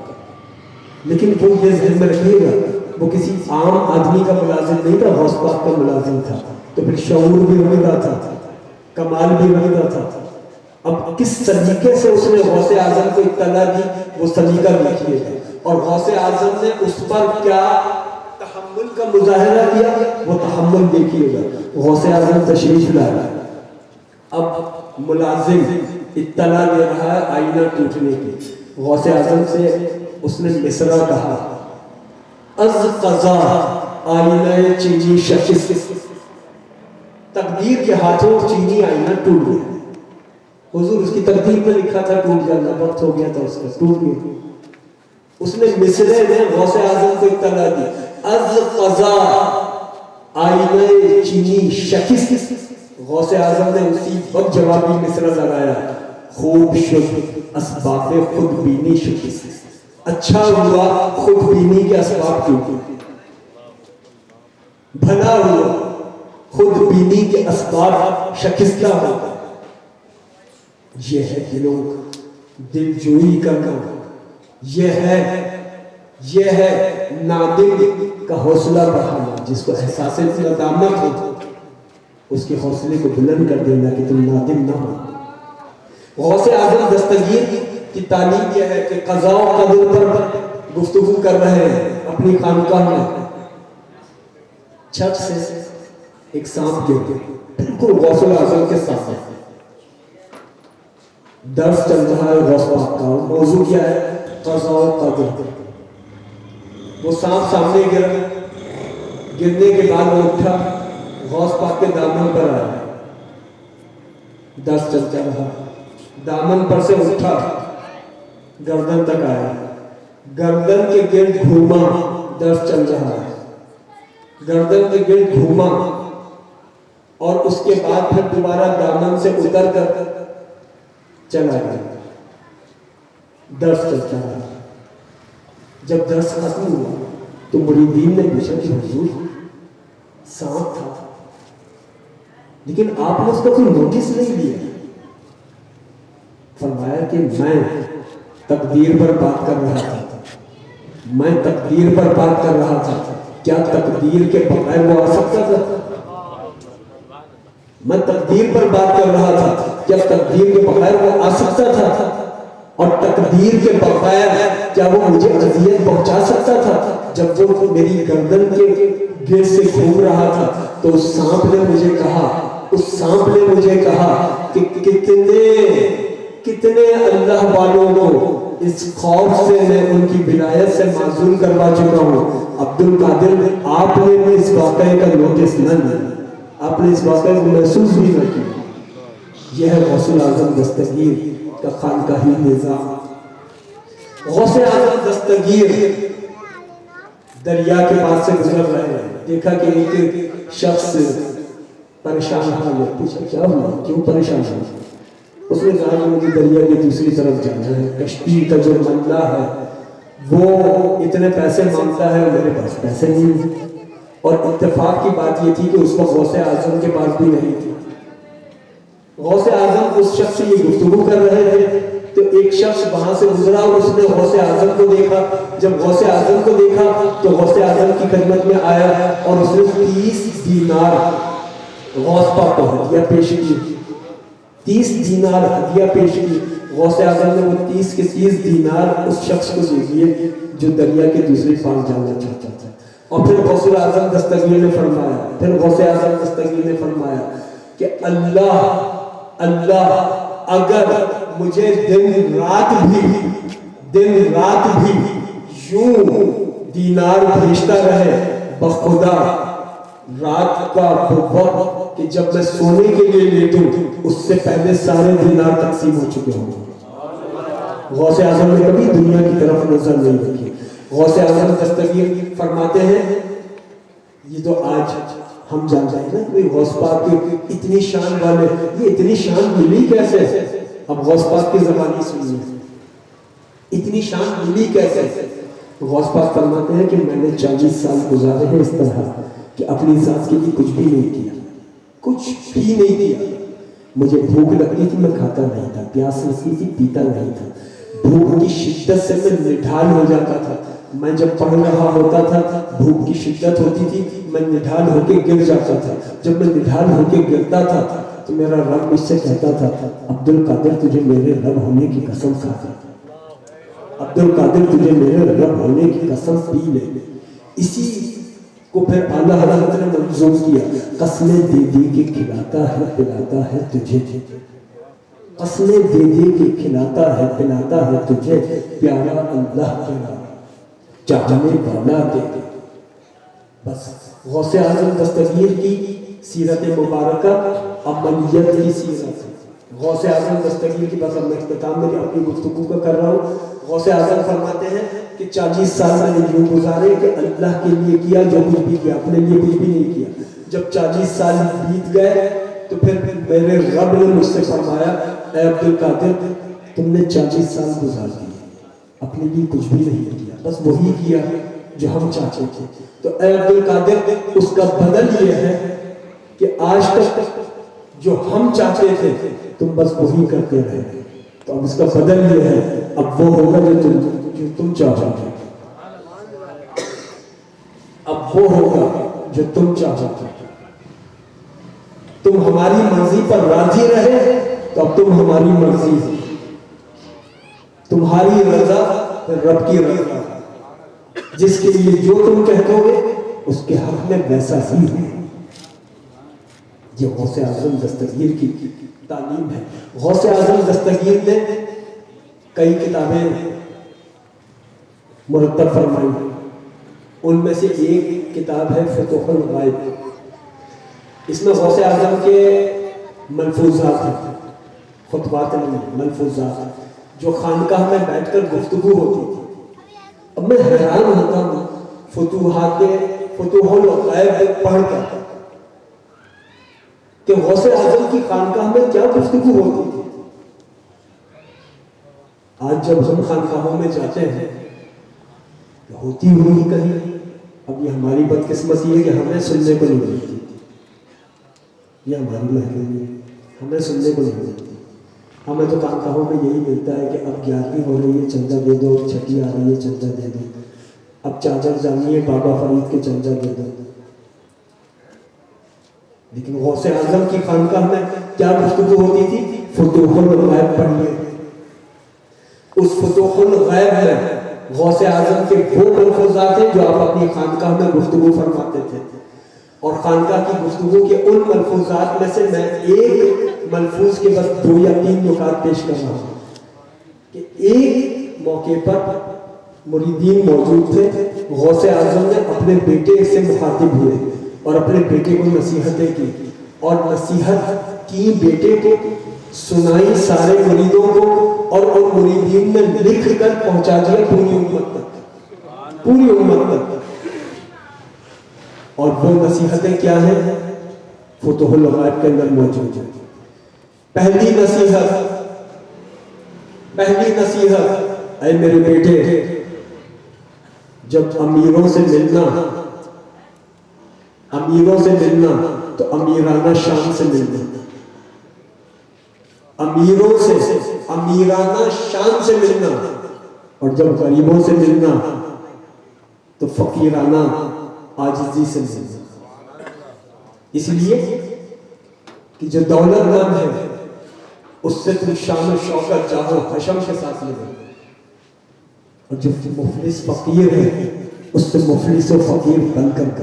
لیکن وہ یہ ذہن میں رکھیے گا وہ کسی عام آدمی کا ملازم نہیں تھا، غوث پاک کا ملازم تھا. تو پھر شعور بھی وہی کا تھا، کمال بھی وہی کا تھا. اب کس طریقے سے اس نے غوث اعظم کو اطلاع دی وہ سلیقہ دیکھیے گا، اور غوث اعظم نے اس پر کیا تحمل کا مظاہرہ کیا وہ تحمل دیکھیے گا. غوث اعظم تشریف لایا. اب ملازم اطلاع دے رہا ہے آئینہ ٹوٹنے کی. غوث اعظم سے اس نے مصرع کہا، از قضا آئینہ چینی شکست. تقدیر کے ہاتھوں چینی آئینہ ٹوٹ گیا. حضور اس کی تقدیر میں لکھا تھا ٹوٹ جانا، وقت ہو گیا تھا اس کا، ٹوٹ گیا. اس نے مصرع میں غوث اعظم کو اطلاع دی، از قضا آئینہ چینی شکست. غوث اعظم نے اسی وقت جوابی مصرع لگایا، خوب شد اسباب خود بینی شکست. اچھا ہوا خود بینی کے اسباب ٹوٹے، بھلا ہوا خود بینی کے اسباب شکستہ ہو گئے. یہ ہے دلوں دل جوئی کرنا، یہ ہے نادم کا حوصلہ بڑھانا. جس کو احساس ندامت ہو اس کے حوصلے کو بلند کر دینا کہ تم نادم نہ ہو. غوث اعظم دستگیر کی تعلیم یہ ہے کہ قضاء و قدر پر گفتگو کر رہے ہیں اپنی خانقاہ میں. چھت سے ایک سانپ گر گیا بالکل غوث اعظم کے سامنے. درس چل رہا ہے غوث پاک کا، موضوع کیا ہے؟ قضاء و قدر. وہ سانپ سامنے گرا، گرنے کے بعد وہ اٹھا، غوث پاک کے دامن پر آیا. درس چلتا رہا، دامن پر سے اٹھا، گردن تک آیا، گردن کے گرد گھوما. درس چل رہا ہے، گردن کے گرد گھوما اور اس کے بعد پھر دوبارہ دامن سے اتر کر چلا گیا. درس چلتا رہا. جب درس ختم ہوا تو مریدین نے پوچھا کہ حضور سانپ تھا لیکن آپ نے اس کو کوئی نوٹس نہیں دیا. فرمایا کہ میں تقدیر پر بات کر رہا تھا، میں تقدیر پر بات کر رہا تھا. کیا تقدیر کے بغیر وہ آ سکتا تھا؟ میں تقدیر پر بات کر رہا تھا، کیا تقدیر کے بغیر وہ آ سکتا تھا؟ اور تقدیر کے بغیر کیا وہ مجھے اذیت پہنچا سکتا تھا؟ جب وہ میری گردن کے گرد سے گھوم رہا تھا تو اس سانپ نے مجھے کہا کہ کتنے اللہ والوں کو اس خوف سے میں ان کی ولایت سے معزول کروا چکا ہوں. عبد القادر آپ نے بھی اس واقعے کا نوٹس نہ لیا، آپ نے اس واقعے کو محسوس بھی نہ کیا. یہ ہے غوث الاعظم دستگیر کا خانقاہی نظام. غوث اعظم دستگیر دریا کے پاس سے گزر رہے ہیں. دیکھا کہ ایک شخص پریشان حال ہے. پوچھا کیا ہوا، کیوں پریشان ہے؟ اس نے کہا کہ مجھے دریا کی دوسری طرف جانا ہے، کشتی کا جو ملا ہے وہ اتنے پیسے مانگتا ہے، میرے پاس پیسے نہیں ہیں. اور اتفاق کی بات یہ تھی کہ اس کو غوث اعظم کے پاس بھی نہیں تھی. غوث اعظم اس شخص سے یہ گفتگو کر رہے تھے تو ایک شخص وہاں سے گزرا اور اس نے غوث اعظم کو دیکھا. جب غوث اعظم کو دیکھا تو غوث اعظم کی خدمت میں آیا اور اس نے 30 دینار غوث پاک کو ہدیہ پیش کی. 30 دینار ہدیہ پیش کی. غوث اعظم نے وہ 30 کے 30 دینار اس شخص کو دے دیے جو دریا کے دوسرے پار جانا چاہتا تھا. اور پھر غوث اعظم دستگیر نے فرمایا، پھر غوث اعظم دستگیر نے فرمایا کہ اللہ اگر مجھے دن رات بھی یوں دینار بھیجتا رہے، بخدا رات کا وہ وقت کہ جب میں سونے کے لیے لیٹوں اس سے پہلے سارے دینار تقسیم ہو چکے ہوں گے۔ غوث اعظم نے کبھی دنیا کی طرف نظر نہیں رکھی۔ غوث اعظم دستگیر فرماتے ہیں، یہ تو آج ہم جانتے ہیں نا کہ غوث پاک کی اتنی شان والے، یہ اتنی شان ملی کیسے؟ اب غوث پاک کی زبانی سنیے، اتنی شان ملی کیسے؟ غوث پاک فرماتے ہیں کہ میں نے 40 سال گزارے ہیں اس طرح کہ اپنی ذات کے لیے کچھ بھی نہیں کیا، کچھ بھی نہیں کیا۔ مجھے بھوک لگتی تھی، میں کھاتا نہیں تھا، پیاس لگتی تھی، پیتا نہیں تھا، بھوک کی شدت سے میں نڈھال ہو جاتا تھا۔ میں جب پڑھ رہا ہوتا تھا، بھوک کی شدت ہوتی تھی، میں نڈھال ہو کے گر جاتا تھا۔ جب میں نڈھال ہو کے گرتا تھا تو میرا رب مجھ سے کہتا تھا، عبد القادر تجھے میرے رب ہونے کی قسم کھا دے، عبد القادر تجھے میرے رب ہونے کی قسم پی لے۔ اسی کو پھر اعلیٰ حضرت نے منظور کیا، قسمیں دے دے کے کھلاتا ہے پلاتا ہے تجھے، قسمیں دے دے کے کھلاتا ہے پلاتا ہے تجھے، پیارا اللہ تیرا چاہنے والا دے دے۔ بس غوث اعظم دستگیر کی سیرت مبارکہ عملیت کی سیرت ہے۔ غوث اعظم دستگیر کی بس اب میں اختتام میں اپنی گفتگو کا کر رہا ہوں۔ غوث اعظم فرماتے ہیں کہ 40 سال میں نے یوں گزارے کہ اللہ کے لیے کیا جو کچھ بھی کیا، اپنے لیے کچھ بھی نہیں کیا۔ جب 40 سال بیت گئے تو پھر میرے رب نے مجھ سے فرمایا، اے عبد القادر تم نے 40 سال گزار دیے، اپنے لیے کچھ بھی نہیں کیا، بس وہی کیا جو ہم چاہتے تھے۔ تو اے عبد القادر اس کا بدل یہ ہے کہ آج تک جو ہم چاہتے تھے تم بس وہی کرتے رہے، تو اب اس کا بدل یہ ہے، اب وہ ہوگا جو تم چاہو گے، اب وہ ہوگا جو تم چاہو گے۔ تم ہماری مرضی پر راضی رہے تو اب تم ہماری مرضی، تمہاری رضا رب کی رضا، جس کے لیے جو تم کہہ دو گے اس کے حق میں ویسا ہی ہے۔ یہ غوث اعظم دستگیر کی تعلیم ہے۔ غوث اعظم دستگیر نے کئی کتابیں مرتب فرمائی، ان میں سے ایک کتاب ہے فتوح الغائب۔ اس میں غوث اعظم کے ملفوظات ہیں، خطبات نہیں، ملفوظات جو خانقاہ میں بیٹھ کر گفتگو ہوتی تھی۔ اب میں حیران ہوتا ہوں فتوح الغائب پڑھ کر کہ غوث اعظم کی خانقاہ میں کیا گفتگو ہوتی تھی۔ آج جب ہم خانقاہوں میں جاتے ہیں ہوتی ہوئی کہیں، اب یہ ہماری بدقسمتی ہے کہ ہمیں سننے کو نہیں ملتی، یہ ہماری مہربانی ہے، ہمیں سننے کو نہیں ملتی۔ ہمیں تو خانقاہوں میں یہی ملتا ہے کہ اب 11ویں ہو رہی ہے چندہ دے دو، چھٹی آ رہی ہے چندہ دے دو، اب چادر جانی ہے بابا فرید کے چندہ دے دو۔ لیکن غوث اعظم کی خانقاہ میں کیا گفتگو ہوتی تھی؟ فتوح الغیب پڑھیے۔ اس فتوح الغیب میں غوث اعظم کے وہ ملفوظات ہیں جو آپ اپنی خانقاہ میں گفتگو فرماتے تھے، اور خانقاہ کی گفتگو کے ان ملفوظات میں سے میں ایک ملفوظ کے بس 2 یا 3 نکات پیش کر رہا ہوں کہ ایک موقع پر مریدین موجود تھے، غوث اعظم نے اپنے بیٹے سے مخاطب ہوئے اور اپنے بیٹے کو نصیحتیں کی، اور نصیحت کی بیٹے کو سنائی سارے مریدوں کو، اور ان مریدین نے لکھ کر پہنچا دیا پوری امت تک، پوری امت تک۔ اور وہ نصیحتیں کیا ہیں؟ فتوح الغائب کے اندر موجود ہیں۔ پہلی نصیحت، اے میرے بیٹے، جب امیروں سے ملنا تو امیرانہ شان سے ملنا، امیرانہ شان سے ملنا، اور جب غریبوں سے ملنا تو فقیرانہ عاجزی سے ملنا۔ اس لیے کہ جو دولت مند ہے اس سے تم شان و شوکت جاہو حشم کے ساتھ لے، اور جو مفلس فقیر ہے اس سے مفلس و فقیر بن کر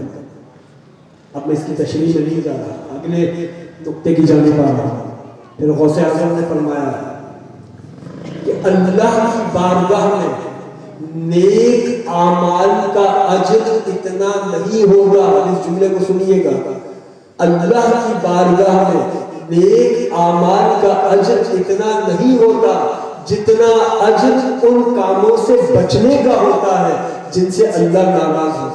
اب میں اس کی تشریح میں نہیں جا رہا، اگلے نقطے کی جانب آ رہا ہوں۔ پھر غوث اعظم نے فرمایا کہ اللہ کی بارگاہ میں نیک اعمال کا اجر اتنا نہیں ہوگا، اس جملے کو سنیے گا، اللہ کی بارگاہ میں نیک اعمال کا اجر اتنا نہیں ہوتا جتنا اجر ان کاموں سے بچنے کا ہوتا ہے جن سے اللہ ناراض ہو۔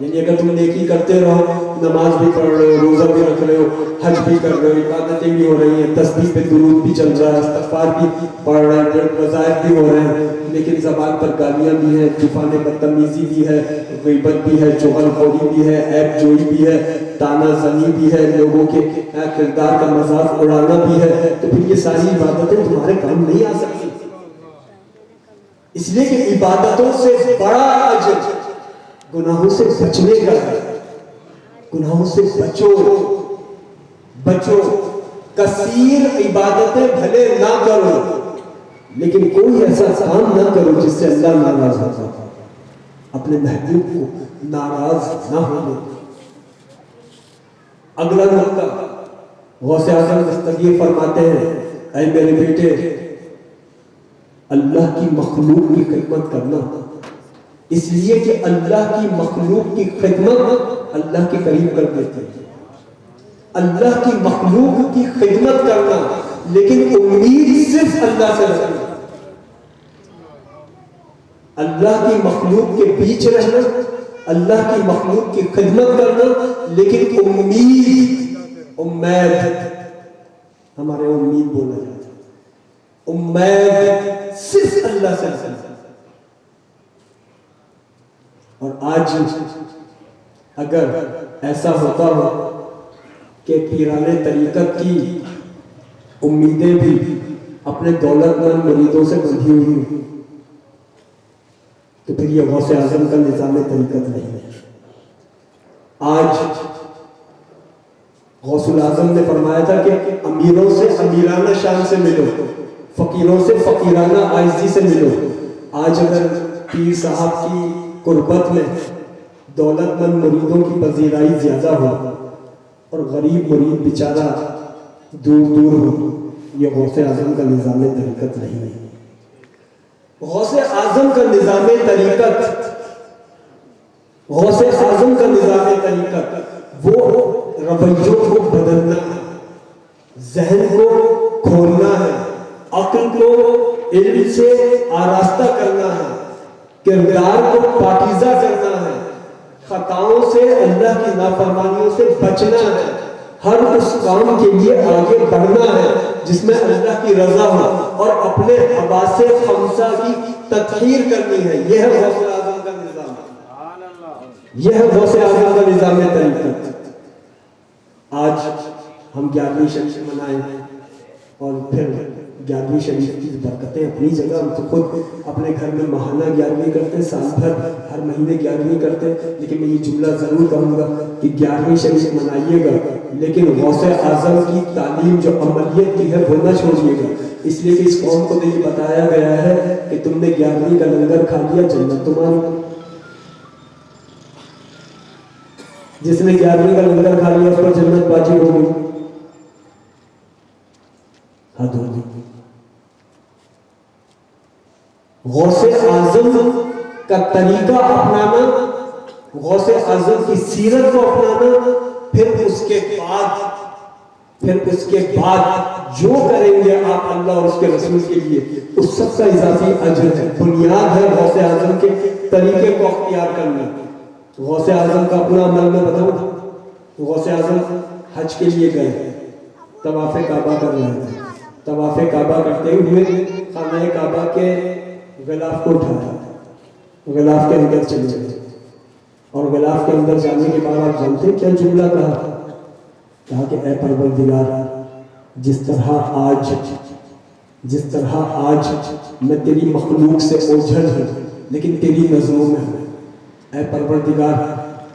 یعنی اگر تم نیکی کرتے رہو، نماز بھی پڑھ رہے ہو، روزہ بھی رکھ رہے ہو، حج بھی کر رہے ہو، عبادتیں بھی ہو رہی ہیں، تسبیح پہ درود بھی چل رہا ہے، استغفار بھی پڑھ رہے ہیں، وظائف بھی ہو رہے ہیں، لیکن زبان پر گالیاں بھی ہیں، طوفان بدتمیزی بھی ہے، غیبت بھی ہے، چغل خوری بھی ہے، عیب جوئی بھی ہے، تانا زنی بھی ہے، لوگوں کے کردار کا مذاق اڑانا بھی ہے، تو پھر یہ ساری عبادتیں تمہارے کام نہیں آ سکتی۔ اس لیے کہ عبادتوں سے بڑا اجر گناہوں سے بچنے کا ہے۔ گناہوں سے بچو، کثیر عبادتیں بھلے نہ کرو لیکن کوئی ایسا کام نہ کرو جس سے اللہ ناراض ہوتا، اپنے محبوب کو ناراض نہ ہونے۔ اگلا نقطہ، غوث اعظم دستگیر فرماتے ہیں، اے میرے بیٹے، اللہ کی مخلوق کی خدمت کرنا، اس لیے کہ اللہ کی مخلوق کی خدمت اللہ کے قریب کر دیتی ہے۔ اللہ کی مخلوق کی خدمت کرنا لیکن امید صرف اللہ سے رکھنا، اللہ کی مخلوق کے بیچ رہنا، اللہ کی مخلوق کی خدمت کرنا لیکن امید ہمارے امید بولا جاتا ہے، امید صرف اللہ سے رکھنا۔ اور آج اگر ایسا ہوتا ہو کہ پیران طریقت کی امیدیں بھی اپنے دولت مند مریدوں سے بندھی ہوئی ہوں تو پھر یہ غوث اعظم کا نظام طریقت نہیں ہے۔ آج غوث الاعظم نے فرمایا تھا کہ امیروں سے امیرانہ شان سے ملو، فقیروں سے فقیرانہ عاجزی سے ملو۔ آج اگر پیر صاحب کی قربت میں دولت مند مریدوں کی پذیرائی زیادہ ہو اور غریب مرید بیچارہ دور دور ہو، یہ غوث اعظم کا نظام طریقت نہیں ہے۔ غوث اعظم کا نظام طریقت، غوث اعظم کا نظام طریقت وہ رویوں کو بدلنا ہے، ذہن کو کھولنا ہے، عقل کو علم سے آراستہ کرنا ہے، کردار کو پاکیزہ کرنا ہے، خطاؤں سے، اللہ کی نافرمانیوں سے بچنا ہے، ہر اس کام کے لیے آگے بڑھنا ہے جس میں اللہ کی رضا ہو اور اپنے حواس خمسہ کی تطہیر کرنی ہے۔ یہ ہے غوث اعظم کا نظام، یہ ہے غوث اعظم کا نظام طریقت۔ آج ہم 11ویں شریف منائیں اور پھر 11ویں شریف کی برکتیں اپنی جگہ، ہم تو خود اپنے گھر میں ماہانہ 11ویں کرتے، سال بھر ہر مہینے 11ویں کرتے، لیکن میں یہ جملہ ضرور کہوں گا کہ 11ویں شریف منائیے گا لیکن غوث اعظم کی تعلیم جو عملیت کی ہے وہ نہ چھوڑیے گا، اس لیے کہ اس قوم کو تو یہ بتایا گیا ہے کہ تم نے 11ویں کا لنگر کھا لیا جنت تمہاری۔ جس نے 11ویں کا لنگر کھا لیا اس پر جنت واجب ہو گئی، حد ہو گئی۔ غوث اعظم کا طریقہ اپنانا، غوث اعظم کی سیرت کو اپنانا، پھر اس کے بعد جو کریں گے آپ اللہ اور اس کے رسول کے لیے، اس سب کا اضافی اجر ہے۔ بنیاد ہے غوث اعظم کے طریقے کو اختیار کرنا۔ غوث اعظم کا اپنا عمل میں بتاؤں، غوث اعظم حج کے لیے گئے، طواف کعبہ کر رہے تھے، طواف کعبہ کرتے ہوئے خانہ کعبہ کے غلاف کو اٹھایا، غلاف کے اندر چلے گئے، اور غلاف کے اندر جانے کے بعد آپ جانتے ہیں کیا جملہ کہا کہ اے پروردگار، جس طرح آج میں تیری مخلوق سے اوجھل ہوں لیکن تیری نظروں میں ہوں، اے پروردگار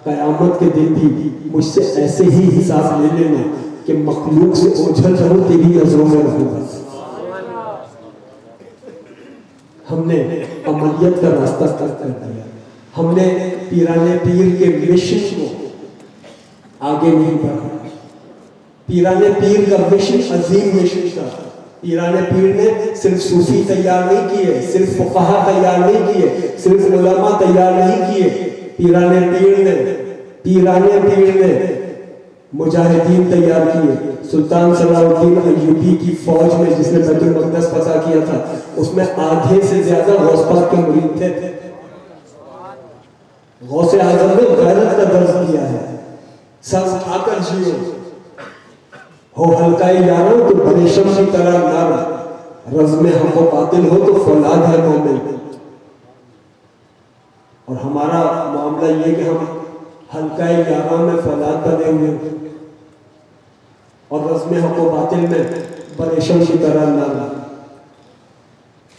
قیامت کے دن بھی مجھ سے ایسے ہی حساب لے لینا کہ مخلوق سے اوجھل رہوں، تیری نظروں میں رہوں بس۔ ہم نے عملیت کا راستہ ترک کر دیا، ہم نے پیرانے پیر کے مشن کو آگے نہیں بڑھا. پیرانے پیر کا مشن عظیم مشن تھا. پیرانے پیر نے صرف صوفی تیار نہیں کیے، صرف فقہا تیار نہیں کیے، صرف علماء تیار نہیں کیے. پیرانے پیر نے مجاہدین تیار کیے. سلطان صلاح الدین ایوبی کی فوج میں جس نے بیت المقدس فتح کیا تھا، اس میں آدھے سے زیادہ غوث پاک کے مرید تھے. غوث اعظم نے غیرت کا درس کیا ہے. سب آ کر جیو ہو ہلکا یارو تو پریشم کی طرح نار، رزم حق و باطل ہو تو فولاد ہے مومن. اور ہمارا معاملہ یہ کہ ہم ہلکا یاروں میں فولاد بنے ہوئے اور رزم حق و باطل میں پریشم کی طرح نار.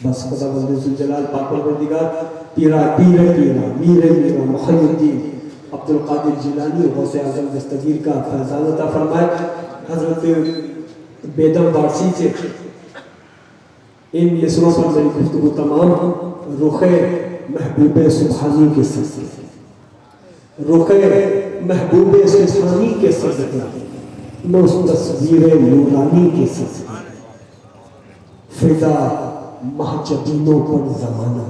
بس خدا بند ذوالجلال پاک پروردگار پیرا میر محی الدین عبد القادر جیلانی غوث اعظم دستگیر کا فیضان عطا فرمائے. حضرت بیدم وارسی سے ان مصروں پر میری گفتگو تمام. رخ محبوب سبحانی کے صدقے، رخ محبوب سبحانی کے صدقے، میں اس تصویر نورانی کے صدقے، فدا مہجبینوں پر زمانہ،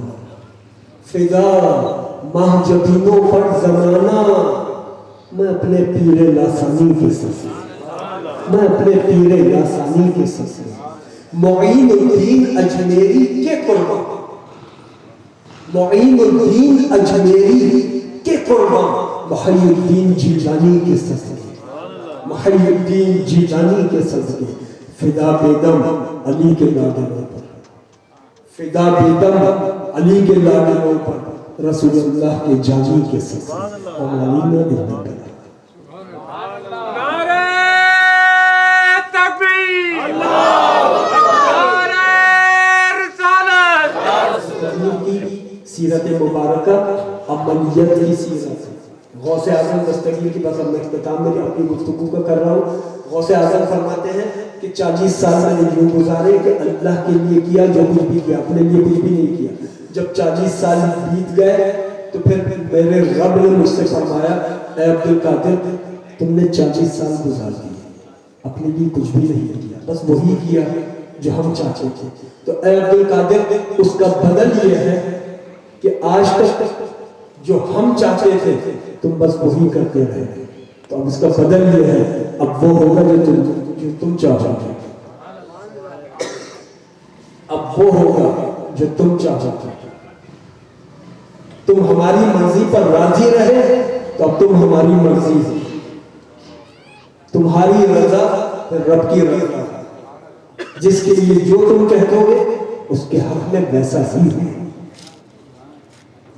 فدا مہجبینوں پر زمانہ، میں اپنے پیر لاسانی کے صدقے، میں اپنے پیر لاسانی کے صدقے، معین الدین اجمیری کے قربان، معین الدین اجمیری کے قربان، محی الدین جیلانی کے صدقے، محی الدین جیلانی کے صدقے، فدا بیدم علی کے لادنوں پر، فدا بیدم علی کے لادنوں پر، رسول اللہ کے جانی کے صدقے. آمین بالله. سیرت مبارکہ عملیت کی سیرت ہے. غوث اعظم دستگیر کی بس اب میں اختتام میں اپنی گفتگو کا کر رہا ہوں. غوث اعظم فرماتے ہیں کہ 40 سال میں نے یوں گزارے کہ اللہ کے لیے کیا جو کچھ بھی کیا، اپنے لیے کچھ بھی نہیں کیا. جب 40 سال بیت گئے تو پھر میرے رب نے مجھ سے فرمایا اے عبد القادر تم نے 40 سال گزار دیے، اپنے لیے کچھ بھی نہیں کیا، بس وہی کیا جو ہم چاہتے تھے. تو اے عبد القادر اس کا بدل یہ ہے کہ آج تک جو ہم چاہتے تھے تم بس وہی کرتے رہے. تو اب اس کا بدل یہ ہے، اب وہ ہوگا جو تم چاہو گے، اب وہ ہوگا جو تم چاہو گے. تم ہماری مرضی پر راضی رہے تو اب تم ہماری مرضی، تمہاری رضا رب کی رضا، جس کے لیے جو تم کہتے گے اس کے حق میں ویسا ہی ہے.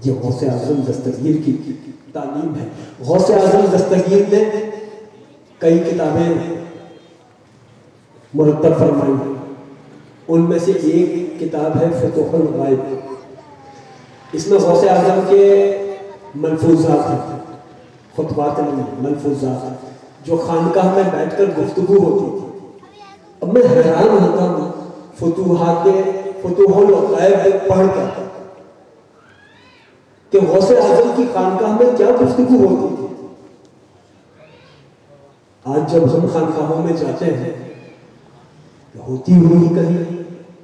یہ غوث اعظم دستگیر کی تعلیم ہے. غوث اعظم دستگیر نے کئی کتابیں مرتب فرمائی، ان میں سے ایک کتاب ہے فتوح الغائب. اس میں غوث اعظم کے ملفوظات ہیں، خطبات نہیں، ملفوظات جو خانقاہ میں بیٹھ کر گفتگو ہوتی تھی. اب میں حیران ہوتا ہوں فتوح الغائب پڑھ کر کہ غوث اعظم کی خانقاہ میں کیا گفتگو ہوتی تھی. آج جب ہم خانقاہوں میں جاتے ہیں ہوتی ہوئی کہیں،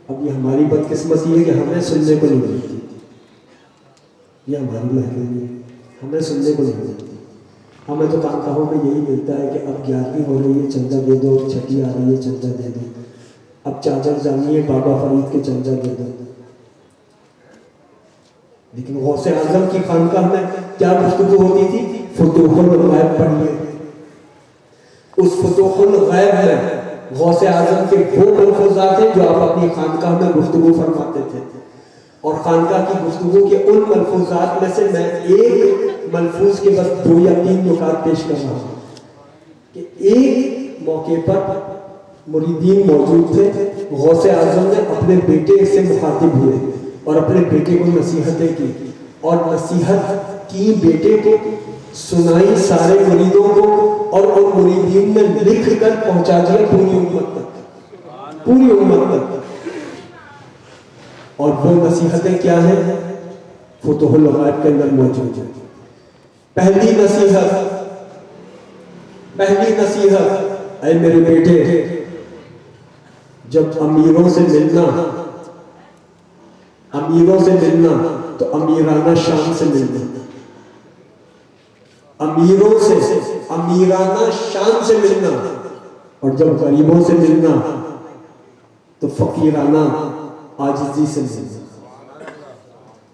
اب یہ ہماری بدقسمتی ہے کہ ہمیں سننے کو نہیں ملتی، یہ ہماری مہربانی ہے، ہمیں سننے کو نہیں ملتی. ہمیں تو خانقاہوں میں یہی ملتا ہے کہ اب 11ویں ہو رہی ہے چندہ دے دو، چھٹی آ رہی ہے چندہ دے دو، اب چادر جانی ہے بابا فرید کے چندہ دے دو. لیکن غوث اعظم کی خانقاہ میں کیا گفتگو ہوتی تھی؟ فتوح الغیب پڑھیے. اس فتوح الغیب میں غوث اعظم کے وہ ملفوظات ہیں جو آپ اپنی خانقاہ میں گفتگو فرماتے تھے. اور خانقاہ کی گفتگو کے ان ملفوظات میں سے میں ایک ملفوظ کے بس 2 یا 3 نکات پیش کر رہا ہوں کہ ایک موقع پر مریدین موجود تھے. غوث اعظم نے اپنے بیٹے سے مخاطب ہوئے اور اپنے بیٹے کو نصیحتیں کی، اور نصیحت کی بیٹے کو سنائی سارے مریدوں کو، اور ان مریدین نے لکھ کر پہنچا دیا پوری امت تک، پوری امت تک. اور وہ نصیحتیں کیا ہیں؟ فتوح الغیب کے اندر موجود ہے۔ پہلی نصیحت، اے میرے بیٹے، جب امیروں سے ملنا تو امیرانہ شان سے ملنا، امیرانہ شان سے ملنا، اور جب غریبوں سے ملنا تو فقیرانہ عاجزی سے ملنا۔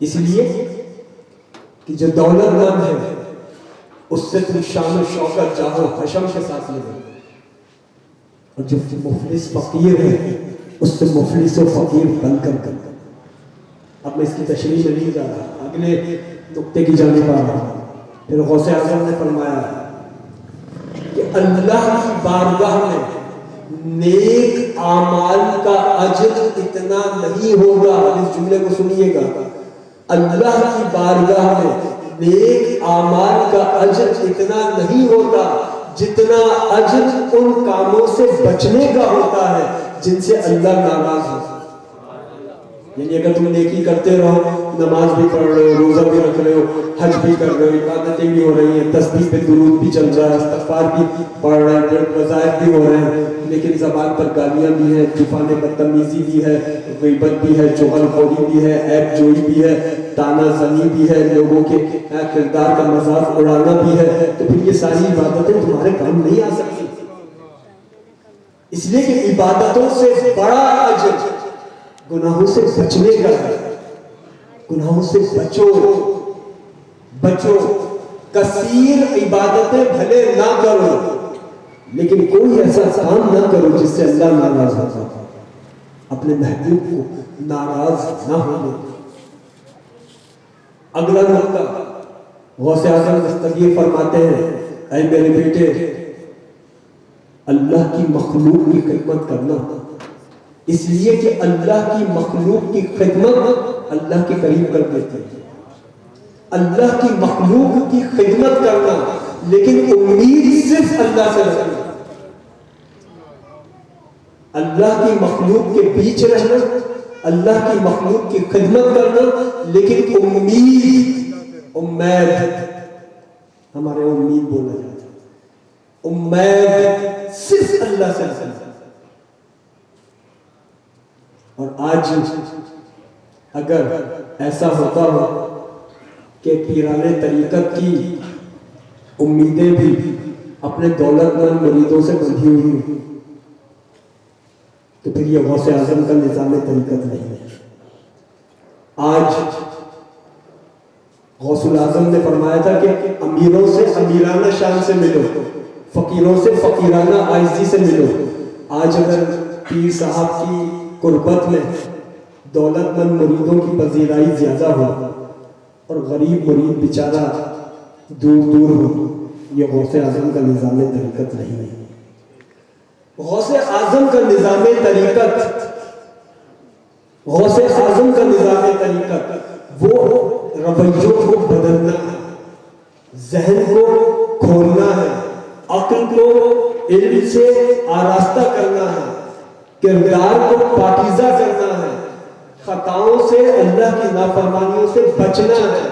اس لیے کہ جو دولت مند ہے اس سے تم شان و شوکت جاہ و حشم کے ساتھ لے گا، اور جو مفلس فقیر ہے اس سے مفلس و فقیر بن کر کر۔ اب میں اس کی تشریح میں نہیں جا رہا، اگلے نقطے کی جانب آ رہا ہوں۔ پھر غوث اعظم نے فرمایا کہ اللہ کی بارگاہ میں نیک اعمال کا اجر اتنا نہیں ہوگا، اس جملے کو سنیے گا، اللہ کی بارگاہ میں نیک اعمال کا اجر اتنا نہیں ہوتا جتنا اجر ان کاموں سے بچنے کا ہوتا ہے جن سے اللہ ناراض ہے۔ یعنی اگر تم نیکی کرتے رہو، نماز بھی پڑھ رہے ہو، روزہ بھی رکھ رہے ہو، حج بھی کر رہے ہو، عبادتیں بھی ہو رہی ہیں، تسبیح پہ درود بھی چل رہا ہے، استغفار بھی پڑھ رہے ہیں، وظائف بھی ہو رہے ہیں، لیکن زبان پر گالیاں بھی ہیں، طوفان بدتمیزی بھی ہے، غیبت بھی ہے، چغل خوری بھی ہے، عیب جوئی بھی ہے، تانا زنی بھی ہے، لوگوں کے کردار کا مذاق اڑانا بھی ہے، تو پھر یہ ساری عبادتیں تمہارے کام نہیں آ سکتی۔ اس لیے کہ عبادتوں سے بڑا اجر گناہوں سے بچنے کا ہے۔ گناہوں سے بچو، کثیر عبادتیں بھلے نہ کرو لیکن کوئی ایسا کام نہ کرو جس سے اللہ ناراض ہوتا، اپنے محبوب کو ناراض نہ ہونے۔ اگلا نقطہ، غوث اعظم دستگیر فرماتے ہیں، اے میرے بیٹے، اللہ کی مخلوق کی خدمت کرنا، اس لیے کہ اللہ کی مخلوق کی خدمت اللہ کے قریب کر دیتے ہیں۔ اللہ کی مخلوق کی خدمت کرنا لیکن امید صرف اللہ سے رکھنا، اللہ کی مخلوق کے بیچ رہنا، اللہ کی مخلوق کی خدمت کرنا لیکن امید ہمارے امید بولا جاتا ہے، امید صرف اللہ سے رکھنا۔ اور آج اگر ایسا ہوتا ہو کہ پیرانے طریقت کی امیدیں بھی اپنے دولت مند مریدوں سے بندھی ہوئی ہوں تو پھر یہ غوث اعظم کا نظام طریقت نہیں ہے۔ آج غوث الاعظم نے فرمایا تھا کہ امیروں سے امیرانہ شان سے ملو، فقیروں سے فقیرانہ عاجزی سے ملو۔ آج اگر پیر صاحب کی قربت میں دولت مند مریدوں کی پذیرائی زیادہ ہو اور غریب مرید بیچارہ دور دور ہو، یہ غوث اعظم کا نظام طریقت نہیں ہے۔ غوث اعظم کا نظام طریقت وہ رویوں کو بدلنا ہے، ذہن کو کھولنا ہے، عقل کو علم سے آراستہ کرنا ہے، کردار کو پاکیزہ کرنا ہے، خطاؤں سے، اللہ کی نافرمانیوں سے بچنا ہے،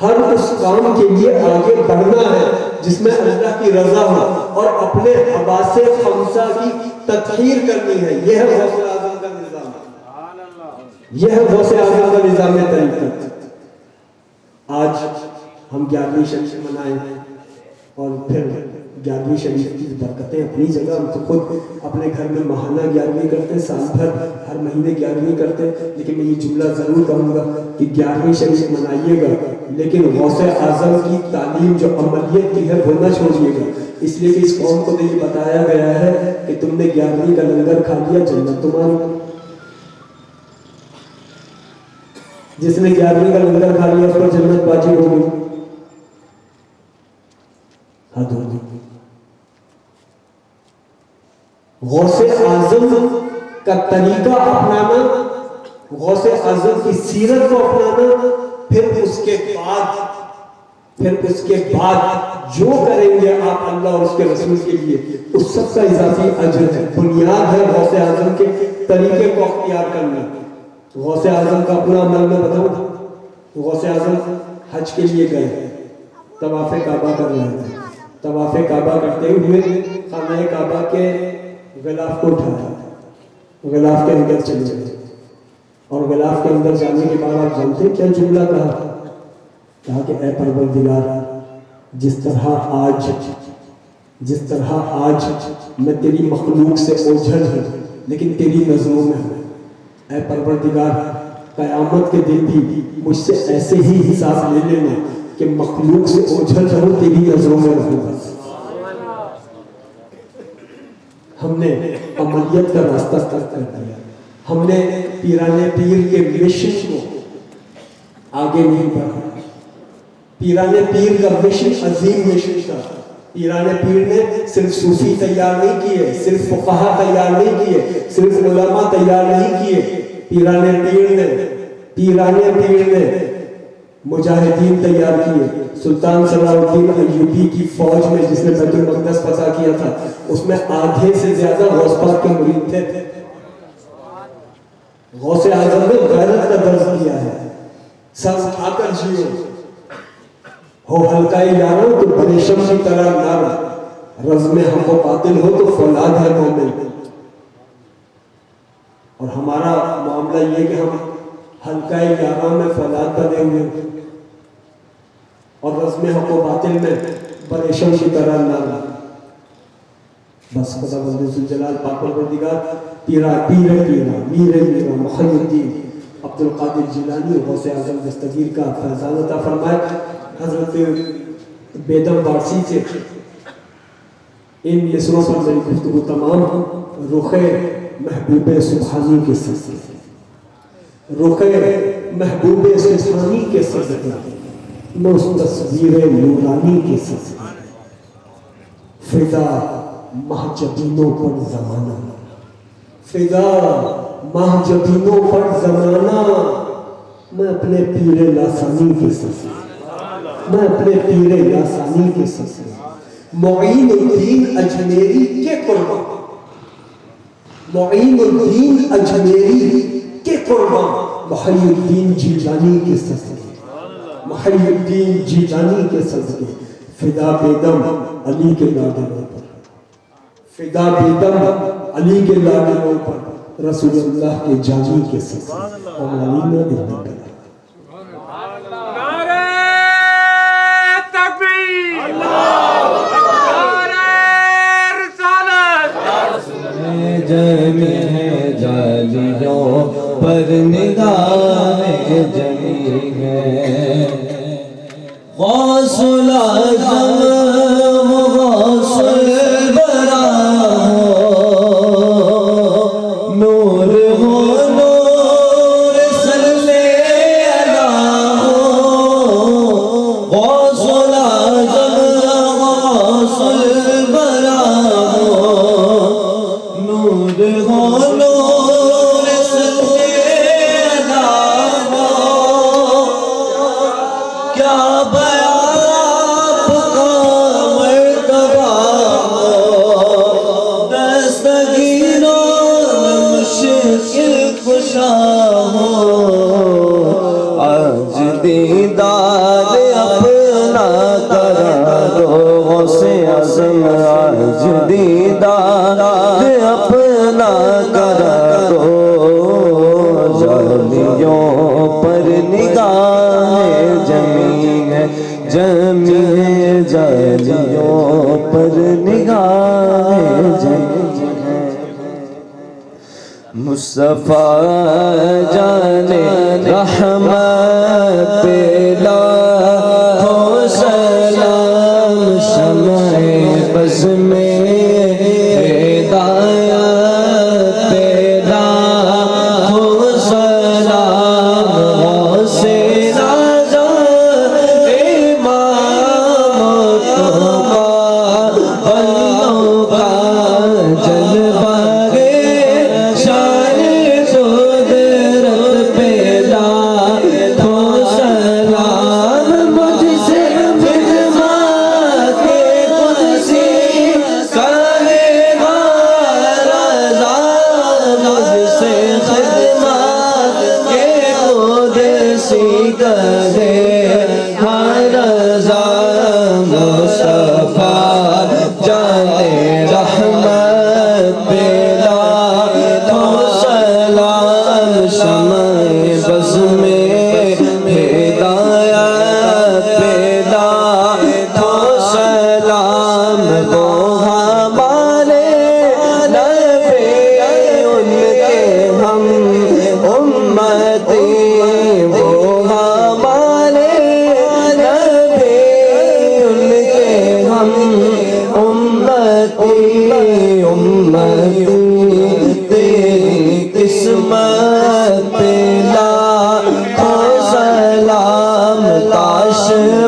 ہر اس کام کے لیے آگے بڑھنا ہے جس میں اللہ کی رضا ہو اور اپنے حواس خمسہ کی تطہیر کرنی ہے۔ یہ ہے غوث اعظم کا نظام، یہ ہے غوث اعظم کا نظام طریقت۔ آج ہم 11ویں شریف منائیں اور پھر 11ویں شریف کی برکتیں اپنی جگہ، ہم تو خود اپنے گھر میں ماہانہ 11ویں کرتے ہیں، سال بھر ہر مہینے 11ویں کرتے ہیں، لیکن میں یہ جملہ ضرور کہوں گا کہ 11ویں شریف منائیے گا لیکن غوث اعظم کی تعلیم جو عملیت کی ہے وہ نہ چھوڑیے گا، اس لیے کہ اس قوم کو تو یہ بتایا گیا ہے کہ تم نے 11ویں کا لنگر کھا لیا جنت تمہاری۔ جس نے 11ویں کا لنگر کھا لیا اس پر جنت واجب ہو گئی۔ حد ہوگی۔ غوث اعظم کا طریقہ اپنانا، غوث اعظم کی سیرت کو اپنانا، پھر اس کے بعد جو کریں گے آپ اللہ اور اس کے رسول کے لیے، اس سب کا اضافی اجر ہے۔ بنیاد ہے غوث اعظم کے طریقے کو اختیار کرنا۔ غوث اعظم کا اپنا عمل میں بتاؤں، غوث اعظم حج کے لیے گئے، طواف کعبہ کر رہے تھے، طواف کعبہ کرتے ہوئے خانہ کعبہ کے غلاف کو اٹھایا، غلاف کے اندر چلے گئے، اور غلاف کے اندر جانے کے بعد آپ جانتے ہیں کیا جملہ کہا کہ اے پروردگار، جس طرح آج میں تیری مخلوق سے اوجھل ہوں لیکن تیری نظروں میں ہوں، اے پروردگار قیامت کے دن بھی مجھ سے ایسے ہی حساب لے لینا کہ مخلوق سے اوجھل رہوں، تیری نظروں میں رہوں بس۔ ہم نے عملیت کا راستہ ترک کر دیا، ہم نے پیران پیر کے مشن کو آگے نہیں بڑھایا۔ پیران پیر کا مشن عظیم مشن تھا۔ پیران پیر نے صرف صوفی تیار نہیں کیے، صرف فقہا تیار نہیں کیے، صرف علماء تیار نہیں کیے، پیران پیر نے مجاہدین تیار کیے۔ سلطان صلاح الدین ایوبی کی فوج میں جس نے بیت المقدس فتح کیا تھا، اس میں آدھے سے زیادہ غوث پاک کے مرید تھے۔ غوث اعظم نے غیرت کا درس دیا ہے، سب اٹھا کر جیو، ہو حلقہ یاروں تو بریشم کی طرح نار، رزم حق و باطل ہو تو فولاد ہے مومن۔ اور ہمارا معاملہ یہ کہ ہم حلقہ یاروں میں فولاد بنے ہوئے اور رزم حق و باطل میں بریشم کی طرح نار۔ بس خدا بند ذوالجلال پاک پروردگار میر محی الدین عبد القادر جیلانی غوث اعظم دستگیر کا فیضان عطا فرمائے۔ حضرت بیدم بارسی سے ان مصروں پر میری گفتگو تمام رخ محبوب سبحانی کے صدقے، رخ محبوب سبحانی کے صدقے، میں اس تصویر نورانی کے صدقے، فدا مہجبینوں پر زمانہ، فدا مہجبینوں پر زمانہ، میں اپنے پیر لاسانی کے صدقے، میں اپنے پیر لاسانی کے صدقے، معین الدین اجمیری کے قربان، معین الدین اجمیری کے قربان، محی الدین جیلانی کے صدقے، محی الدین جیلانی کے صدقے، فدا بیدم علی کے لادنوں پر، فدا بیدم علی کے لادنوں پر، رسول اللہ کے جانی کے صدقے، امالینہ دلہ کلا۔ جمی ہے جالیوں پر نگاہ جمی ہے، غوث الاعظم غوث البرا ہو، نور ہو نور صلی اللہ ہو، غوث الاعظم غوث البرا ہو، نور ہو نور صلی اللہ ہو، کیا بیان آپ کا مرتبہ ہو، دستگیروں میں مشکل کشا ہو، آج دیدار اپنا کرا دو غوث اعظم، آج دیدار اپنا کرا دو، جالیوں پر نگاہ جمی ہے، جمی ہے جالیوں پر نگاہ جمی ہے، مصطفیٰ جان رحمت پیلا ہو سلام، شمع بز میں ہدایت پیدا ہو سلام، غوث اعظم امام کا بندوں کا جلوہ شان قدرت پیدا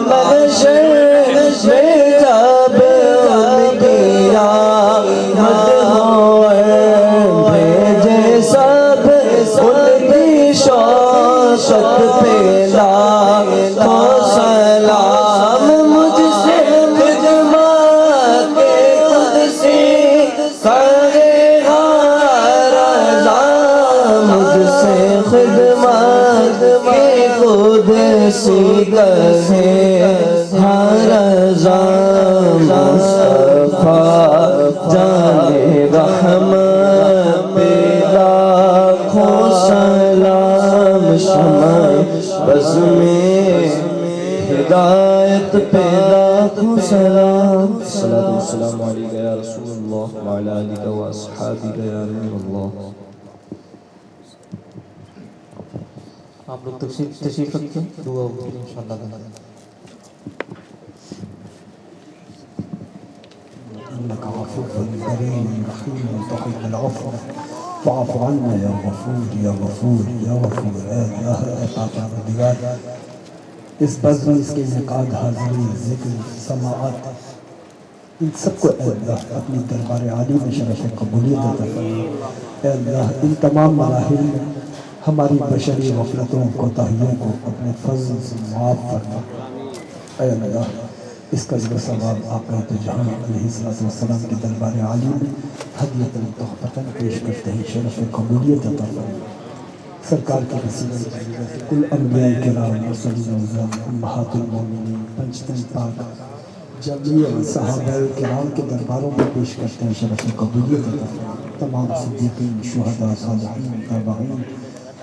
محشر میں جب ان کی آمد ہو بھیجے سب ان کی شوقت پہ لاکھوں سلام مجھ سے خدمت کے قدسی کرے گا رضا مجھ سے خدمت کے قدسی کرے گا رضا مصطفیٰ جان رحمت پہ لاکھوں سلام شمع بز میں ہدایت پہ لاکھوں سلام الصلاۃ والسلام علیک یا رسول اللہ وعلی آلک و اصحابک یا نور اللہ. آپ لوگ تشریف رکھیں دعا ہوگی انشاءاللہ. إنك عفو كريم رحيم تحب العفو فاعف عنا يا غفور يا غفور يا غفور. اے اللہ اے پروردگار اس بزم اس کے انعقاد حاضری ذکر سماعت ان سب کو اے اللہ اپنی دربار عالی میں شرف قبولیت عطا فرما. اے اللہ ان تمام مراحل میں ہماری بشری غفلتوں کوتاہیوں کو اپنے فضل سے معاف فرما. اے اللہ اس کا ذکر ثواب آقا تو جہاں علیہ السلام کے دربار عالی میں ہدیۃ تحفۃ پیش کرتے ہیں شرف قبولیت عطا فرما. سرکار کے وسیلے سے کل انبیاء کرام مرسلین اعظام امہات المومنین پنجتن پاک جمیع صحابہ کرام کے درباروں میں پیش کرتے ہیں شرف قبولیت عطا فرما. تمام صدیقین شہداء صالحین تابعین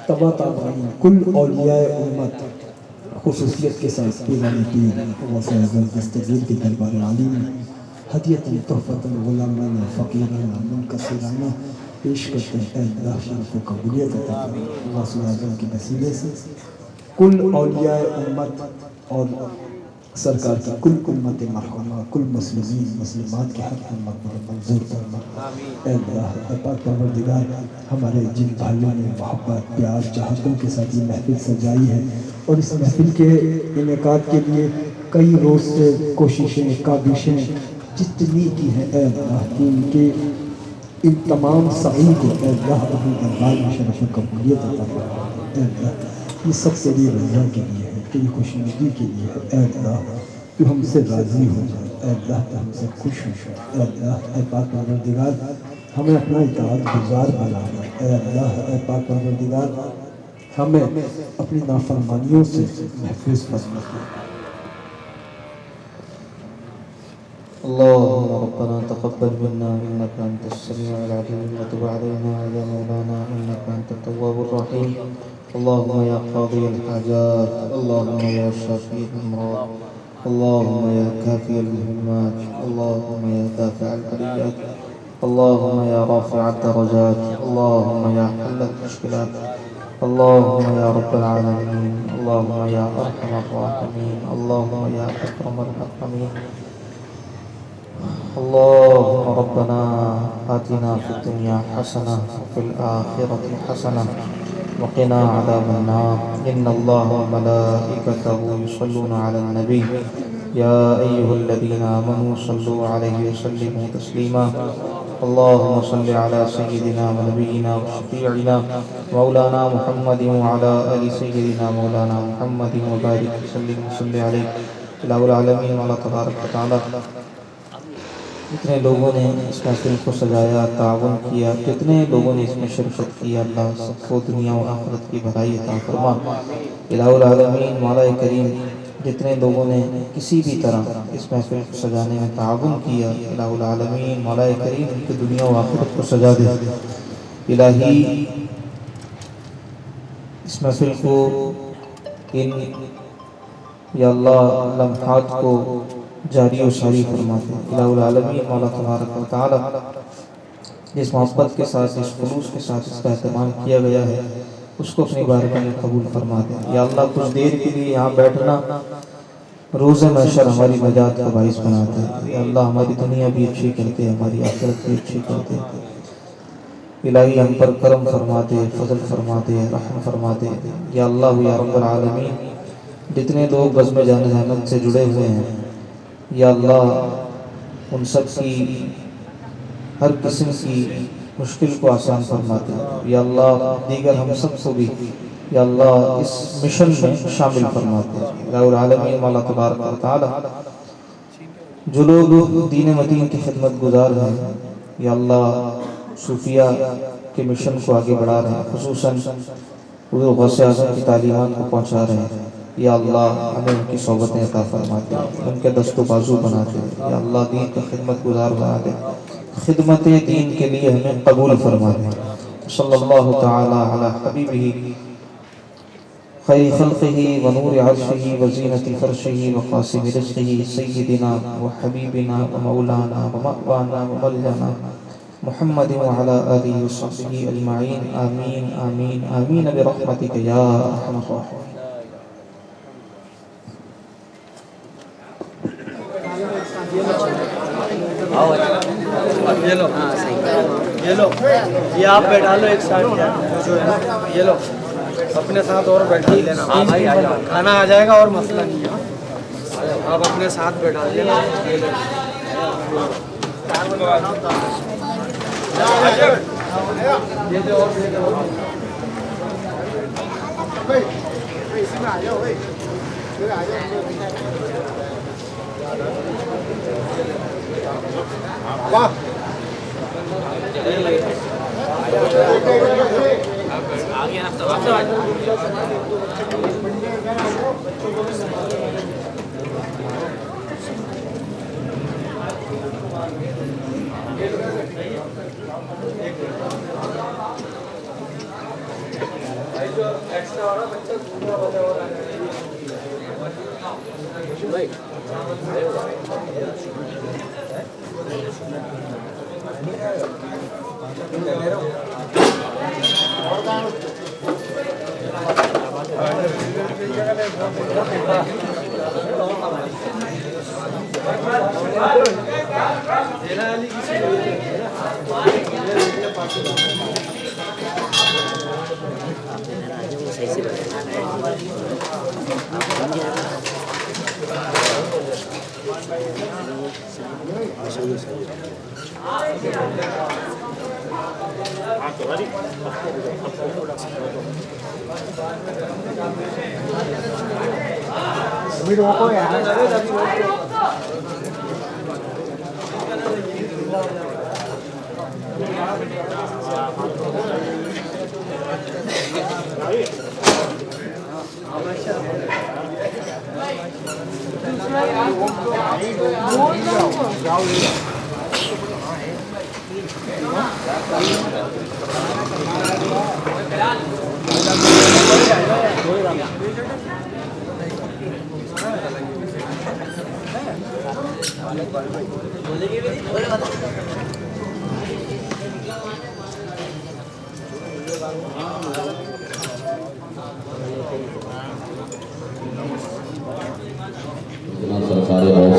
تبع تابعین کل اولیاء امت خصوصیت کے ساتھ پیران پیر غوث اعظم دستگیر کے دربار عالی میں ہدیۃ تحفۃ غلامان فقیران منکسرانہ پیش کرتے ہیں. اے اللہ شرف قبولیت عطا فرما. غوث اعظم کے وسیلے سے کل اولیاء امت اور سرکار کی کل امت مرحومہ کل مسلمین مسلمات کے حق میں مقبول منظور فرما. اے اللہ اے پاک پروردگار ہمارے جن بھائیوں نے محبت پیار چاہتوں کے ساتھ یہ محفل سجائی ہے اور اس محفل کے انعقاد کے لیے کئی روز سے کوششیں کاوشیں جتنی کی ہیں اے اللہ ان کے ان تمام سعی کو اے اللہ اپنی دربار میں شرف قبولیت عطا فرما. اے اللہ یہ سب تیری رضا کے لیے ہے تیری خوشنودی کے لیے ہے. اے اللہ تو ہم سے راضی ہو جائے. اے اللہ تو ہم سے خوش ہو جائے. اے اللہ اے پاک پروردگار ہمیں اپنا اطاعت گزار بنانا. اے اللہ اے پاک پروردگار ہمیں اپنی نافرمانیوں سے محفوظ فرما. اللهم ربنا تقبل منا انك انت السميع العليم وتب علينا يا مولانا انك انت التواب الرحيم. اللهم يا قاضي الحاجات اللهم يا شافي الامراض اللهم يا كافي المهمات اللهم يا دافع البليات اللهم يا رافع الدرجات اللهم يا حل المشكلات اللهم يا رب العالمين اللهم يا ارحم الراحمين اللهم يا اكرم الاكرمين. اللهم ربنا آتنا في الدنيا حسنة وفي الآخرة حسنة وقنا عذاب النار. إن الله وملائكته يصلون على النبي يا أيها الذين آمنوا صلوا عليه وسلموا تسليما. اللهم صل على سيدنا ونبينا وشفيعنا مولانا محمد وعلى آل سيدنا مولانا محمد وبارك وسلم وصل عليه إله العالمين وعلى تبارك وتعالى. جتنے لوگوں نے اس محفل کو سجایا تعاون کیا جتنے لوگوں نے اس میں شرکت کی اللہ سب کو دنیا و آخرت کی بھلائی عطا فرما. الہ العالمین مولا کریم جتنے لوگوں نے کسی بھی طرح اس محفل کو سجانے میں تعاون کیا الہ العالمین مولا کریم ان کی دنیا و آخرت کو سجا دے. الہی اس محفل کو ان یا اللہ لمحات کو جاری و ساری فرماتے. الہ العالمین مولا تبارک و تعالی جس محبت کے ساتھ اس خلوص کے ساتھ اس کا اہتمام کیا گیا ہے اس کو اپنی بارگاہ میں قبول فرما دے. یا اللہ کچھ دیر کے لیے یہاں بیٹھنا روز محشر ہماری نجات کا باعث بناتے ہیں. یا اللہ ہماری دنیا بھی اچھی کرتے ہماری آخرت بھی اچھی کرتے. الہی ہم پر کرم فرما دے فضل فرما دے رحم فرما دے. یا اللہ یا رب العالمین جتنے لوگ بزم جان احمد سے جڑے ہوئے ہیں یا اللہ ان سب کی ہر قسم کی مشکل کو آسان فرما دے یا اللہ، دیگر ہم سب کو بھی یا اللہ اس مشن میں شامل فرما دے یا العالمین مولا تبارک و تعالی۔ جو لوگ دین مدین کی خدمت گزار ہیں یا اللہ صوفیہ کے مشن کو آگے بڑھا رہے ہیں، خصوصاً حضور غوث اعظم کی تعلیمات کو پہنچا رہے ہیں یا اللہ ہمیں ان کی صحبتیں عطا فرما دے، ان کے دست و بازو بنا دے یا اللہ، دین کا خدمت گزار بنا دے، خدمت دین کے لیے ہمیں قبول فرما دے۔ صلی اللہ تعالی علی حبیبہ خیر خلقہ ونور عرشہ وزینۃ فرشہ وقاسم رزقہ سیدنا وحبیبنا ومولانا ومأوانا وملجانا محمد وعلى آلہ وصحبہ اجمعین، آمین آمین آمین برحمتک یا ارحم الراحمین۔ یہ لو یہ آپ بیٹھا لو ایک ساتھ، جو ہے نا یہ لو اپنے ساتھ اور بیٹھا لینا، کھانا آ جائے گا اور مسئلہ نہیں ہے، آپ اپنے ساتھ بیٹھا لینا۔